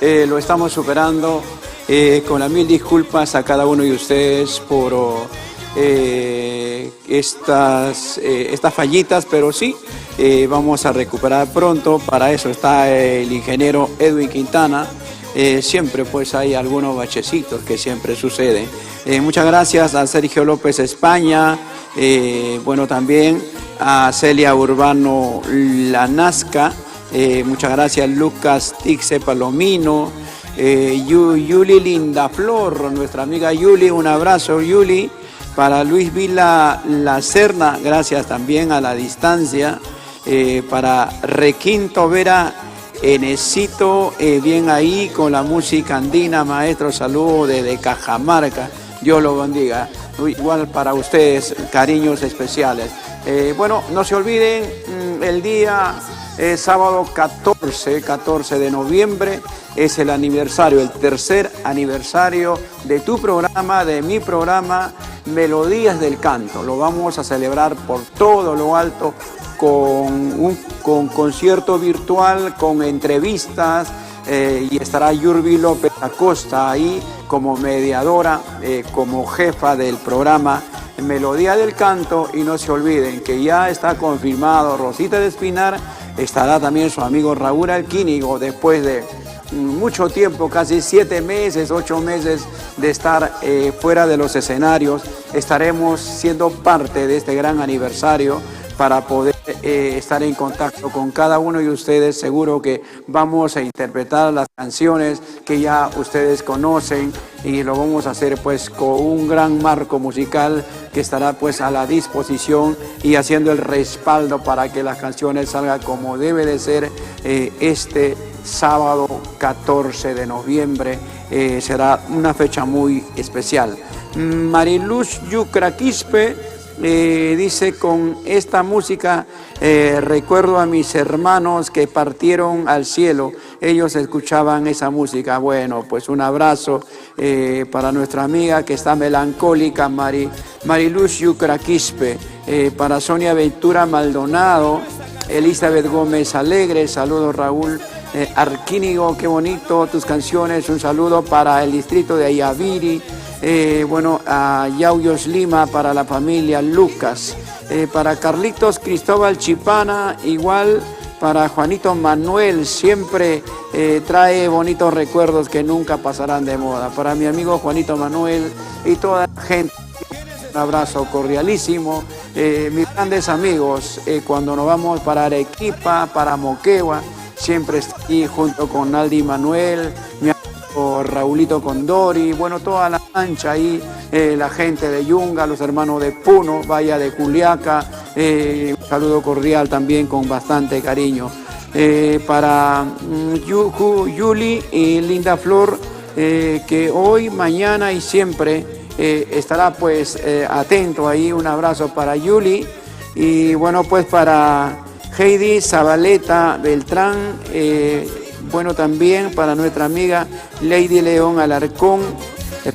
lo estamos superando. Con las mil disculpas a cada uno de ustedes por estas fallitas, pero sí, vamos a recuperar pronto. Para eso está el ingeniero Edwin Quintana. Siempre pues hay algunos bachecitos que siempre suceden. Muchas gracias a Sergio López España, bueno, también a Celia Urbano Lanasca, muchas gracias Lucas Tixe Palomino, Yuli Lindaflor, nuestra amiga Yuli, un abrazo Yuli. Para Luis Vila La Serna, gracias también a la distancia. Para Requinto Vera Enesito, bien ahí con la música andina, maestro, saludo desde Cajamarca, Dios lo bendiga. Igual para ustedes, cariños especiales. Bueno, no se olviden, el día sábado 14 de noviembre es el aniversario, el tercer aniversario de tu programa, de mi programa, Melodías del Canto. Lo vamos a celebrar por todo lo alto con concierto virtual, con entrevistas, y estará Yurbi López Acosta ahí como mediadora, como jefa del programa Melodía del Canto. Y no se olviden que ya está confirmado Rosita de Espinar, estará también su amigo Raúl Arquínigo después de mucho tiempo, casi 7 meses, 8 meses de estar fuera de los escenarios. Estaremos siendo parte de este gran aniversario para poder estar en contacto con cada uno de ustedes. Seguro que vamos a interpretar las canciones que ya ustedes conocen y lo vamos a hacer pues con un gran marco musical que estará pues a la disposición y haciendo el respaldo para que las canciones salgan como debe de ser. Este sábado 14 de noviembre será una fecha muy especial. Mariluz Yucraquispe dice: con esta música recuerdo a mis hermanos que partieron al cielo, ellos escuchaban esa música. Bueno, pues un abrazo para nuestra amiga que está melancólica, Mariluz Yucraquispe, para Sonia Ventura Maldonado, Elizabeth Gómez Alegre, saludos Raúl Arquínigo, qué bonito tus canciones, un saludo para el distrito de Ayaviri. Bueno, a Yauyos Lima, para la familia Lucas, para Carlitos Cristóbal Chipana, igual para Juanito Manuel, siempre trae bonitos recuerdos que nunca pasarán de moda. Para mi amigo Juanito Manuel y toda la gente, un abrazo cordialísimo. Mis grandes amigos, cuando nos vamos para Arequipa, para Moquegua, siempre estoy junto con Aldi Manuel, mi amigo Raulito Condori, bueno, toda la mancha ahí, la gente de Yunga, los hermanos de Puno, Vaya de Juliaca, un saludo cordial también con bastante cariño. Para Yuli y Linda Flor, que hoy, mañana y siempre estará pues atento ahí, un abrazo para Yuli. Y bueno, pues para Heidi Zabaleta Beltrán, bueno, también para nuestra amiga Lady León Alarcón,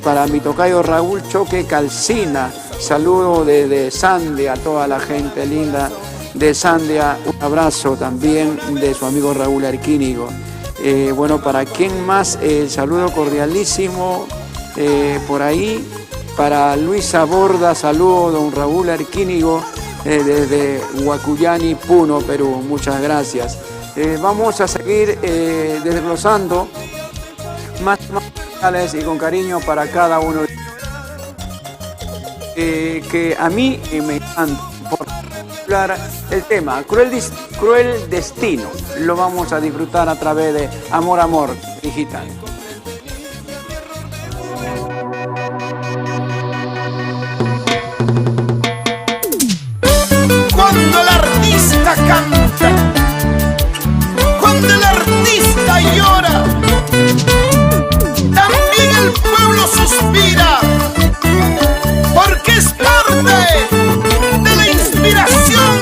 para mi tocayo Raúl Choque Calcina, saludo desde Sandia a toda la gente linda de Sandia, un abrazo también de su amigo Raúl Arquínigo. Bueno, para quién más, el saludo cordialísimo por ahí, para Luisa Borda, saludo don Raúl Arquínigo desde Huacuyani, Puno, Perú, muchas gracias. Vamos a seguir desglosando más y con cariño para cada uno que a mí me encanta. Por hablar el tema Cruel Destino, lo vamos a disfrutar a través de Amor Amor Digital. Cuando el artista canta, cuando el artista llora, también el pueblo suspira, porque es parte de la inspiración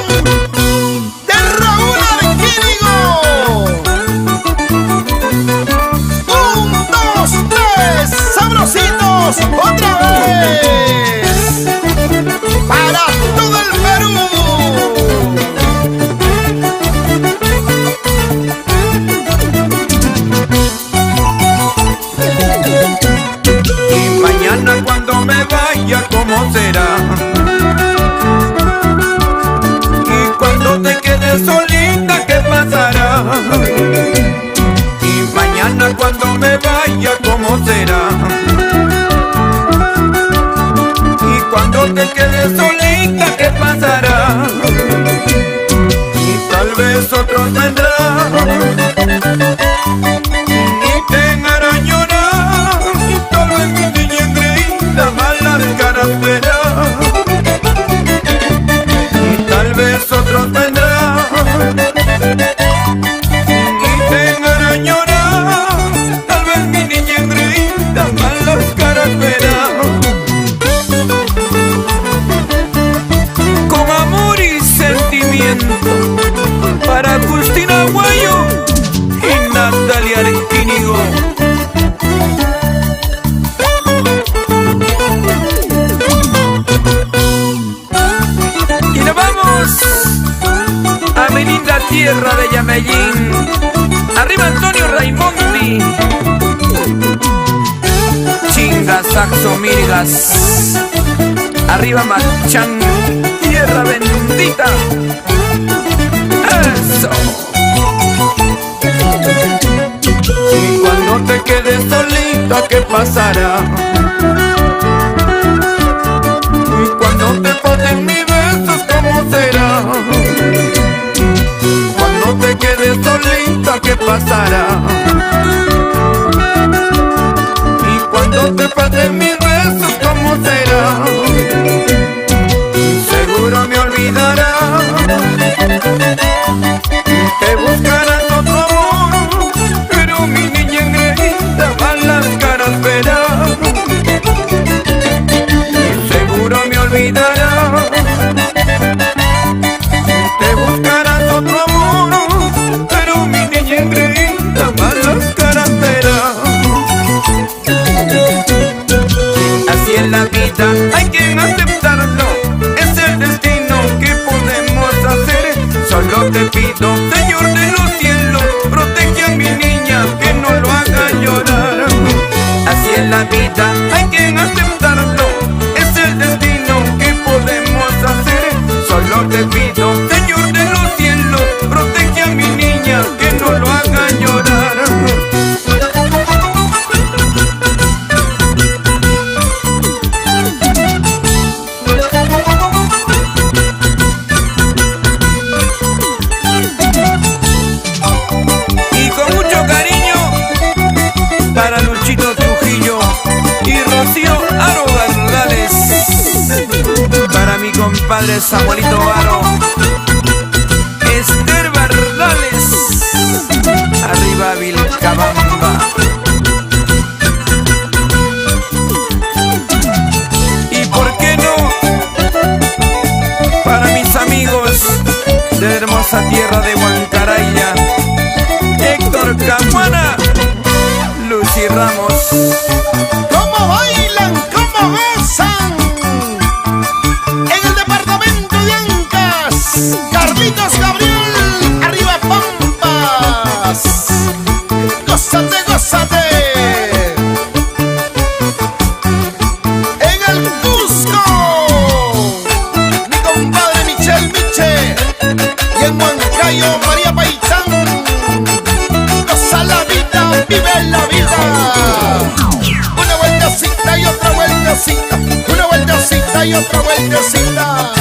de Raúl Arquínigo. 1, 2, 3, sabrositos, otra vez, para todo el Perú. Y mañana cuando me vaya, ¿cómo será? Y cuando te quedes solita, ¿qué pasará? Y mañana cuando me vaya, ¿cómo será? Y cuando te quedes solita, ¿qué pasará? Y tal vez otro tendrá y te hará llorar. Y tal vez mi niña engreída malas caras verá. Y tal vez otro tendrá y te hará llorar. Tal vez mi niña engreída malas caras verá. Con amor y sentimiento para Agustina Aguayo y Natalia Arquínigo. Y nos vamos a mi linda tierra de Yamellín. Arriba Antonio Raimondi. Chingas, Saxo, Mirgas. Arriba Machán, tierra bendita. Eso. Y cuando te quedes solita, ¿qué pasará? Y cuando te falten mis besos, ¿cómo será? Cuando te quedes solita, ¿qué pasará? Y cuando te falten mis besos, ¿cómo será? Seguro me olvidará. Te buscarás otro amor, pero mi niña engreída malas caras verá. Seguro me olvidará. Te buscarás otro amor, pero mi niña engreída malas caras verá. Así es la vida, hay que aceptarlo. Es el destino que podemos hacer. Solo te pido, Señor de los cielos, protege a mi niña, que no lo haga llorar. Así es la vida, hay que aceptarlo. Es el destino que podemos hacer. Solo te pido, Señor de los cielos, protege a mi niña, que no lo haga llorar. Y con mucho cariño para Luchito Trujillo y Rocío Aro Bardales. Para mi compadre Samuelito Aro, Esther Bardales. Arriba Vilcabamba. Y por qué no, para mis amigos de la hermosa tierra de Huancaraya, Héctor Camuana, Lucy Ramos. ¿Cómo bailan? ¿Cómo besan? En el departamento de Ancas, Carlitos Gabriel, arriba Pampas. Gózate, gózate. En el Cusco, mi compadre Michel Miche. Y en Huancayo, María Paitán. Goza la vida, vive la vida. y otra vueltecita.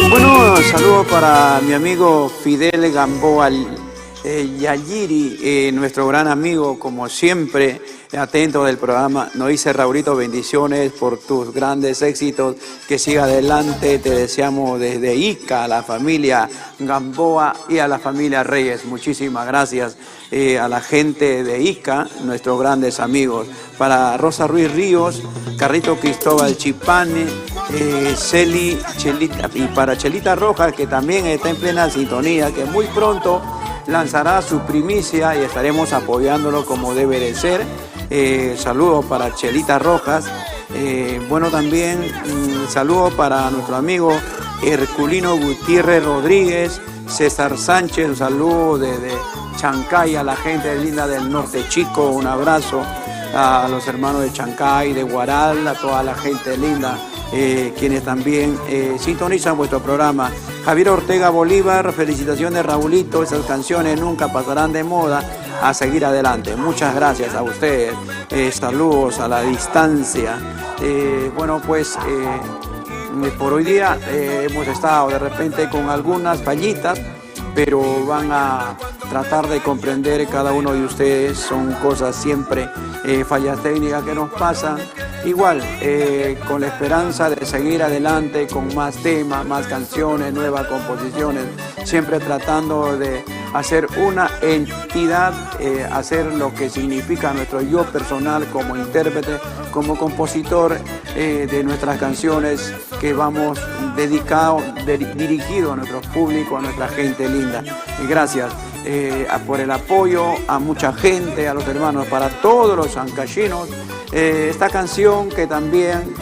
Bueno, saludos para mi amigo Fidel Gamboa Yayiri, nuestro gran amigo, como siempre, atento del programa. Nos dice Raulito, bendiciones por tus grandes éxitos, que siga adelante. Te deseamos desde Ica, a la familia Gamboa y a la familia Reyes. Muchísimas gracias a la gente de Ica, nuestros grandes amigos. Para Rosa Ruiz Ríos, Carrito Cristóbal Chipane, Celi, Chelita, y para Chelita Rojas, que también está en plena sintonía, que muy pronto lanzará su primicia y estaremos apoyándolo como debe de ser. Saludos para Chelita Rojas. Bueno, también saludos para nuestro amigo Herculino Gutiérrez Rodríguez, César Sánchez, un saludo desde Chancay a la gente linda del Norte Chico, un abrazo a los hermanos de Chancay, de Guaral, a toda la gente linda, quienes también sintonizan vuestro programa. Javier Ortega Bolívar, felicitaciones Raulito, esas canciones nunca pasarán de moda, a seguir adelante. Muchas gracias a ustedes, saludos a la distancia. Bueno, pues por hoy día hemos estado de repente con algunas fallitas, pero van a tratar de comprender cada uno de ustedes. Son cosas siempre, fallas técnicas que nos pasan. Igual, con la esperanza de seguir adelante con más temas, más canciones, nuevas composiciones, siempre tratando de hacer una entidad, hacer lo que significa nuestro yo personal como intérprete, como compositor de nuestras canciones que vamos dirigido a nuestro público, a nuestra gente linda. Y gracias por el apoyo a mucha gente, a los hermanos, para todos los ancachinos. Esta canción que también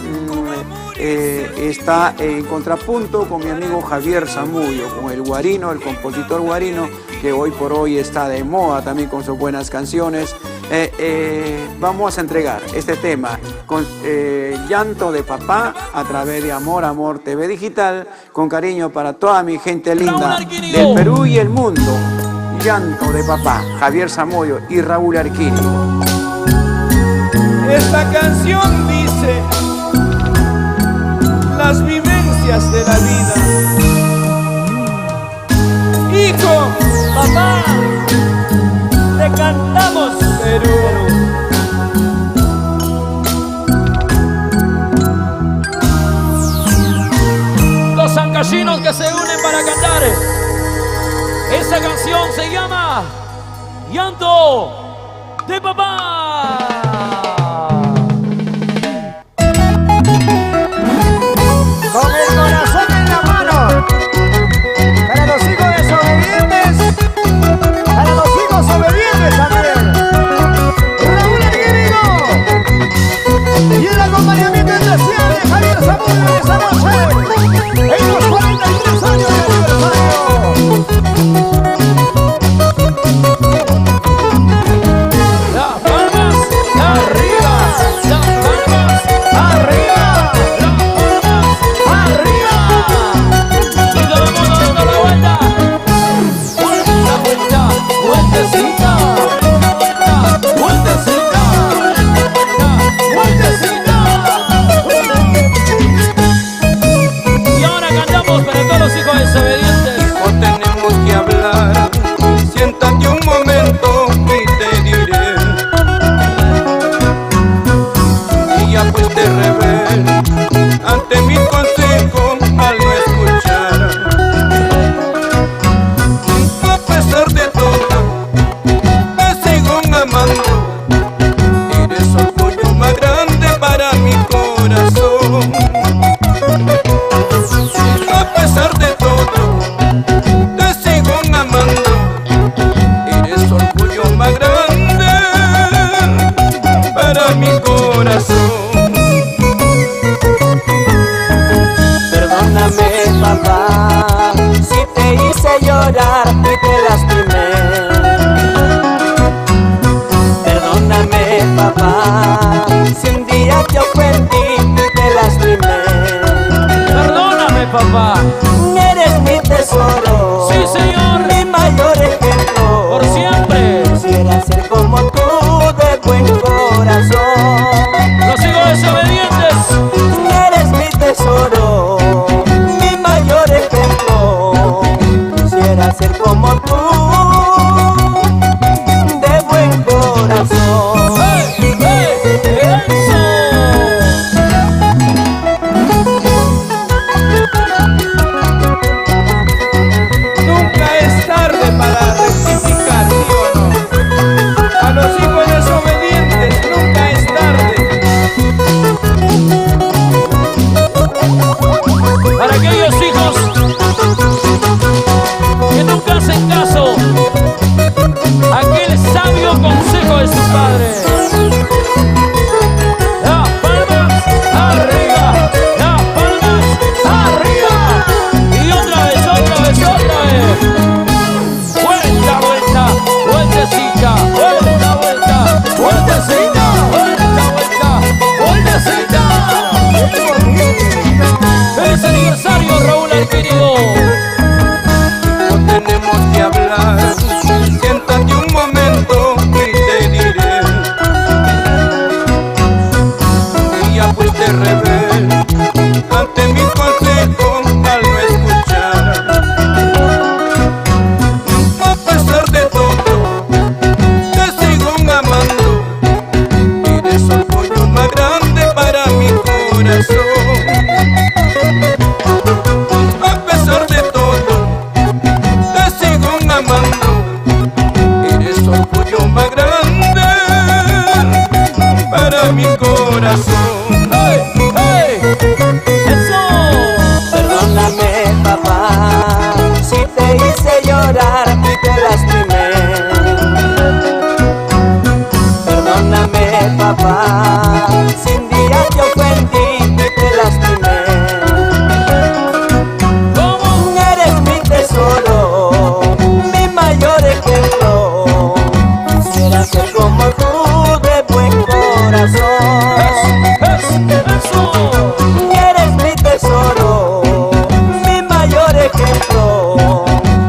está en contrapunto con mi amigo Javier Zamudio, con el guarino, el compositor guarino, que hoy por hoy está de moda también con sus buenas canciones. Vamos a entregar este tema con Llanto de Papá a través de Amor TV Digital, con cariño para toda mi gente linda del Perú y el mundo. Llanto de Papá, Javier Zamudio y Raúl Arquini. Esta canción dice las vivencias de la vida. Hijo, papá, te cantamos Perú. Los ancachinos que se unen para cantar. Esa canción se llama Llanto de Papá. Con el corazón en la mano, para los hijos desobedientes, para los hijos obedientes también. Raúl Arquini y el acompañamiento especial de Javier Zamudio esta noche en los 43 años de aniversario. Las palmas, aquel sabio consejo de su padre. Las palmas arriba, las palmas arriba. Y otra vez, otra vez, otra vez. Vuelta, vuelta, vueltecita, vuelta, vuelta, vueltecita, vuelta, vuelta, vueltecita. ¡Feliz aniversario, Raúl Arquínigo! No tenemos que hablar, siéntate un momento y te diré. Y ya fuiste rebelde ante mis consejos al no escuchar. A pesar de todo, te sigo amando. Eres el orgullo más grande para mi corazón. A pesar de todo, te sigo amando. Eres el orgullo más grande para mi corazón. ¡Hey! ¡Hey! ¡Eso! Perdóname, papá, si te hice llorar y te lastimé. Perdóname, papá, si un día te ofendí y te lastimé. ¿Cómo? Eres mi tesoro, mi mayor ejemplo. Quisiera ser como tú, de buen corazón. ¡Eso! Eres mi tesoro, mi mayor ejemplo.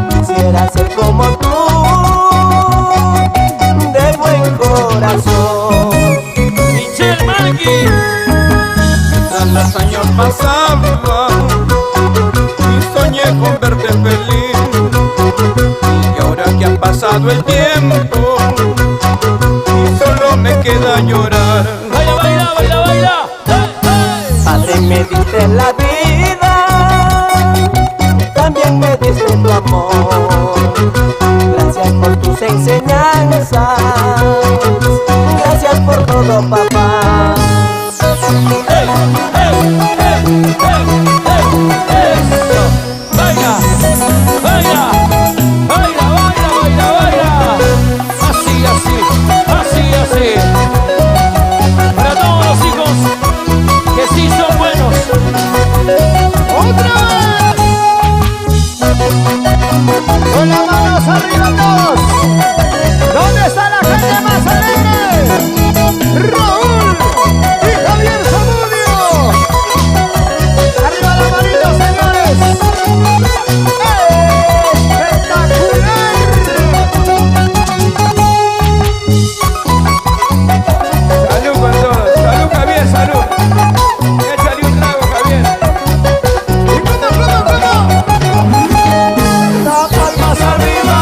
Quisiera ser como tú, de buen corazón. ¡Michelle Marqui! Mientras los años pasaban y soñé con verte feliz, y ahora que ha pasado el tiempo y solo me queda llorar. ¡Baila, baila, baila, baila! ¡Hey, hey! Padre, me diste la vida, también me diste tu amor. Gracias por tus enseñanzas, gracias por todo, papá. ¡Hey, hey, hey, hey, hey! ¡Eso! ¡Baila, baila! ¡Baila, baila, baila, baila! Así, así, así, así. Para todos los hijos que sí son buenos. ¡Otra vez! Con las manos arriba todos. ¿Dónde está la gente más alegre? Raúl y Javier Zamudio. Arriba la manita, señores. ¡Espectacular! Salud con todos, salud Javier, salud. Échale un trago, Javier. ¿Y cómo? Las palmas arriba.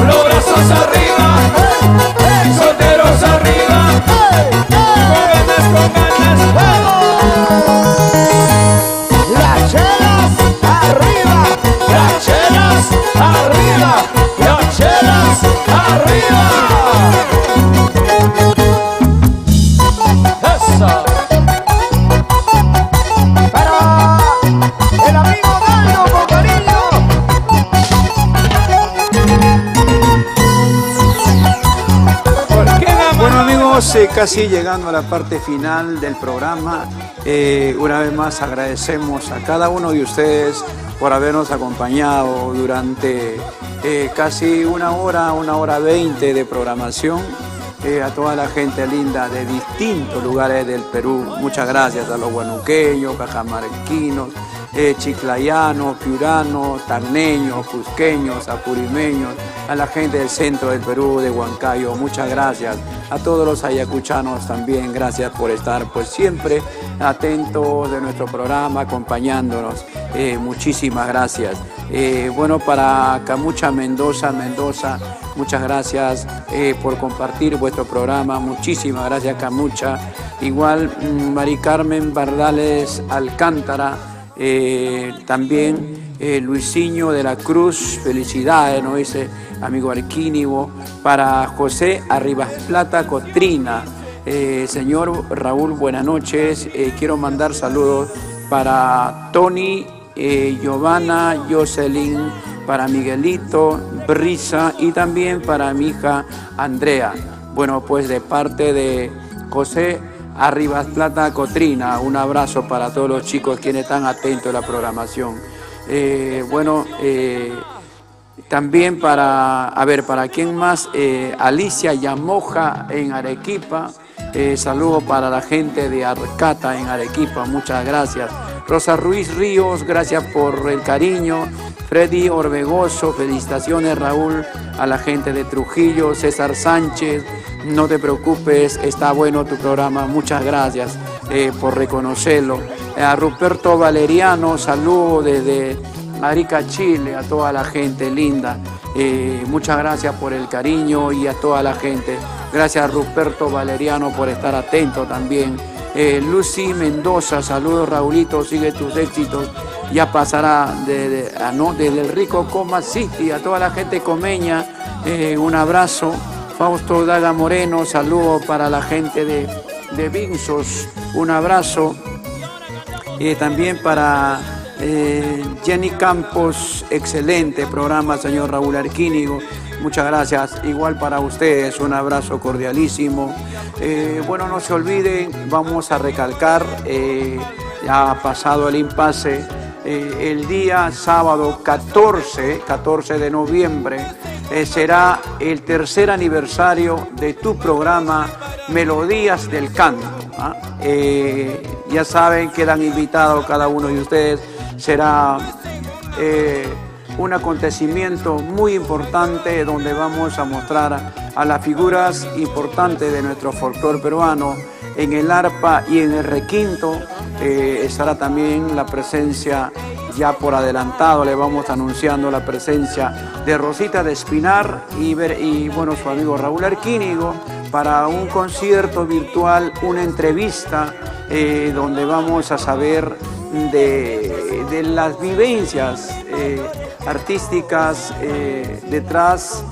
Los brazos arriba, solteros arriba, con ganas, Las chelas arriba. las chelas arriba, las chelas arriba. Eso. Para el amigo Daldo con cariño. Bueno amigos, casi llegando a la parte final del programa, una vez más agradecemos a cada uno de ustedes por habernos acompañado durante casi una hora 20 de programación. A toda la gente linda de distintos lugares del Perú, muchas gracias a los huanuqueños, cajamarquinos, chiclayanos, piuranos, tacneños, cusqueños, apurimeños, a la gente del centro del Perú, de Huancayo, muchas gracias. A todos los ayacuchanos también, gracias por estar pues siempre atentos de nuestro programa, acompañándonos. Muchísimas gracias. Bueno, para Camucha Mendoza, muchas gracias por compartir vuestro programa. Muchísimas gracias, Camucha. Igual, Mari Carmen Bardales Alcántara, también Luisinho de la Cruz, felicidades, ¿no? Dice amigo Arquínigo. Para José Arribas Plata Cotrina, señor Raúl, buenas noches. Quiero mandar saludos para Tony, Giovanna, Jocelyn, para Miguelito, Brisa y también para mi hija Andrea. Bueno, pues de parte de José Arribas Plata Cotrina, un abrazo para todos los chicos quienes están atentos a la programación. También para quién más, Alicia Yamoja en Arequipa, saludo para la gente de Arcata en Arequipa, muchas gracias. Rosa Ruiz Ríos, gracias por el cariño. Freddy Orbegoso, felicitaciones Raúl, a la gente de Trujillo. César Sánchez, no te preocupes, está bueno tu programa, muchas gracias por reconocerlo. A Ruperto Valeriano, saludo desde Arica, Chile, a toda la gente linda. Muchas gracias por el cariño y a toda la gente. Gracias a Ruperto Valeriano por estar atento también. Lucy Mendoza, saludos Raulito, sigue tus éxitos. Ya pasará desde el rico Coma City, a toda la gente comeña, un abrazo. Fausto Daga Moreno, saludos para la gente de Vinzos, un abrazo. También para Jenny Campos, excelente programa, señor Raúl Arquínigo, muchas gracias. Igual para ustedes, un abrazo cordialísimo. No se olviden, vamos a recalcar, ya ha pasado el impasse, el día sábado 14 de noviembre será el tercer aniversario de tu programa Melodías del Canto. Ya saben, quedan invitados cada uno de ustedes. Será un acontecimiento muy importante donde vamos a mostrar a las figuras importantes de nuestro folclore peruano. En el arpa y en el requinto estará también la presencia, ya por adelantado le vamos anunciando la presencia de Rosita de Espinar y su amigo Raúl Arquínigo para un concierto virtual, una entrevista donde vamos a saber de las vivencias artísticas detrás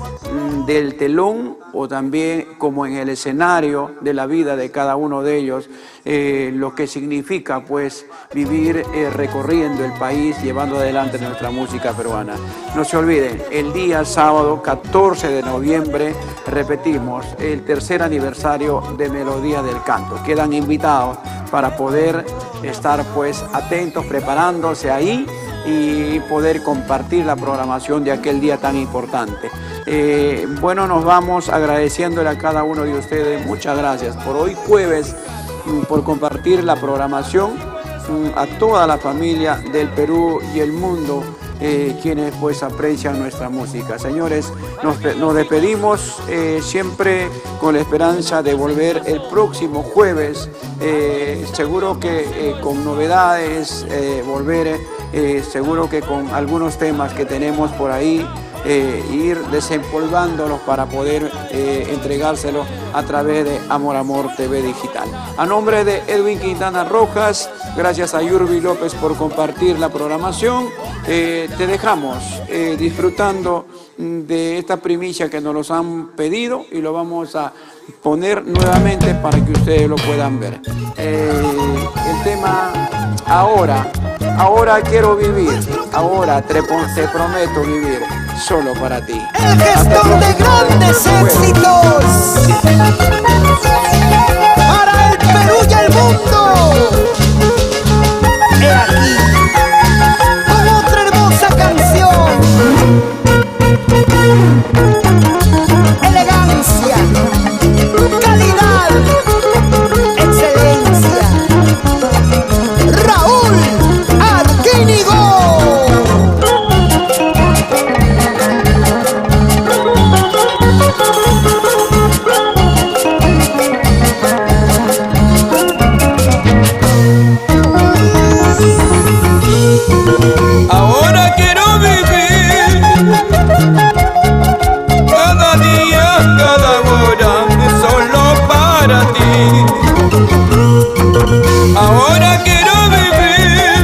del telón o también como en el escenario de la vida de cada uno de ellos, lo que significa pues vivir recorriendo el país, llevando adelante nuestra música peruana. No se olviden, el día sábado 14 de noviembre, repetimos, el tercer aniversario de Melodía del Canto. Quedan invitados para poder estar pues atentos, preparándose ahí y poder compartir la programación de aquel día tan importante. Nos vamos agradeciéndole a cada uno de ustedes. Muchas gracias por hoy jueves, por compartir la programación, a toda la familia del Perú y el mundo, quienes pues aprecian nuestra música. Señores, nos despedimos siempre con la esperanza de volver el próximo jueves, seguro que con novedades, seguro que con algunos temas que tenemos por ahí, ir desempolvándolos para poder entregárselos a través de Amor Amor TV Digital. A nombre de Edwin Quintana Rojas, gracias a Yurbi López por compartir la programación. Te dejamos disfrutando de esta primicia que nos los han pedido y lo vamos a poner nuevamente para que ustedes lo puedan ver. El tema Ahora quiero vivir, ahora te prometo vivir solo para ti. El gestor de grandes éxitos para el Perú y el mundo. He aquí con otra hermosa canción. Elegancia, calidad, excelencia. Raúl Arquínigo. Ahora quiero vivir cada día, cada hora, solo para ti. Ahora quiero vivir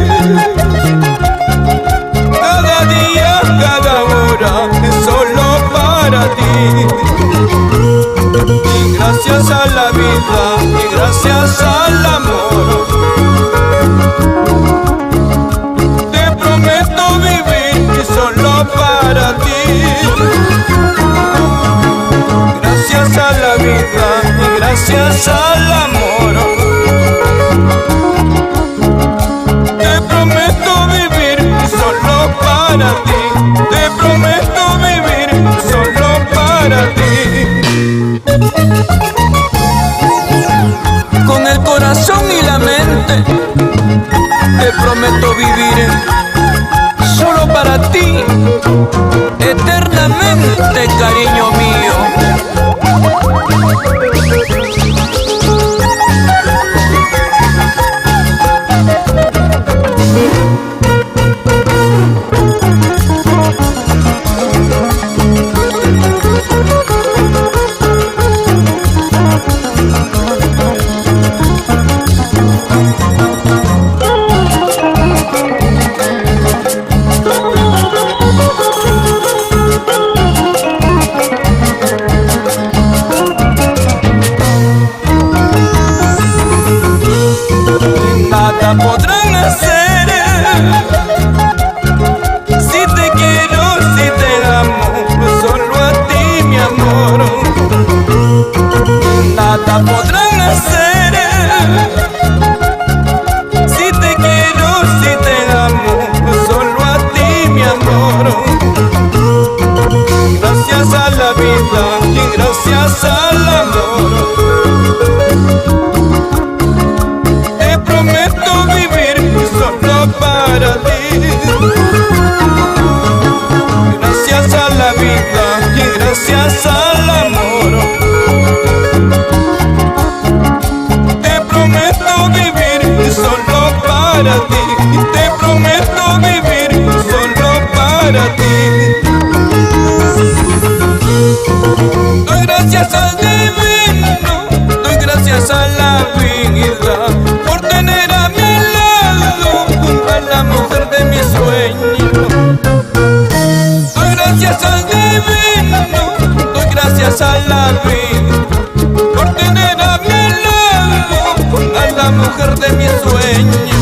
cada día, cada hora, solo para ti. Y gracias a la vida, y gracias al amor, te prometo vivir solo para ti. Gracias a la vida y gracias al amor, te prometo vivir solo para ti. Te prometo vivir solo para ti. Con el corazón y la mente te prometo vivir solo para ti, eternamente, cariño mío. Nada podrán hacer si te quiero, si te amo, solo a ti, mi amor. Nada podrán hacer si te quiero, si te amo, solo a ti, mi amor. Gracias a la vida y gracias al amor, te prometo vivir solo para ti. Gracias a la vida y gracias al amor, te prometo vivir solo para ti. Te prometo vivir solo para ti. Doy gracias al divino, doy gracias a la vida por tener a mi lado a la mujer de mis sueños. Doy gracias al divino, doy gracias a la vida por tener a mi lado a la mujer de mis sueños.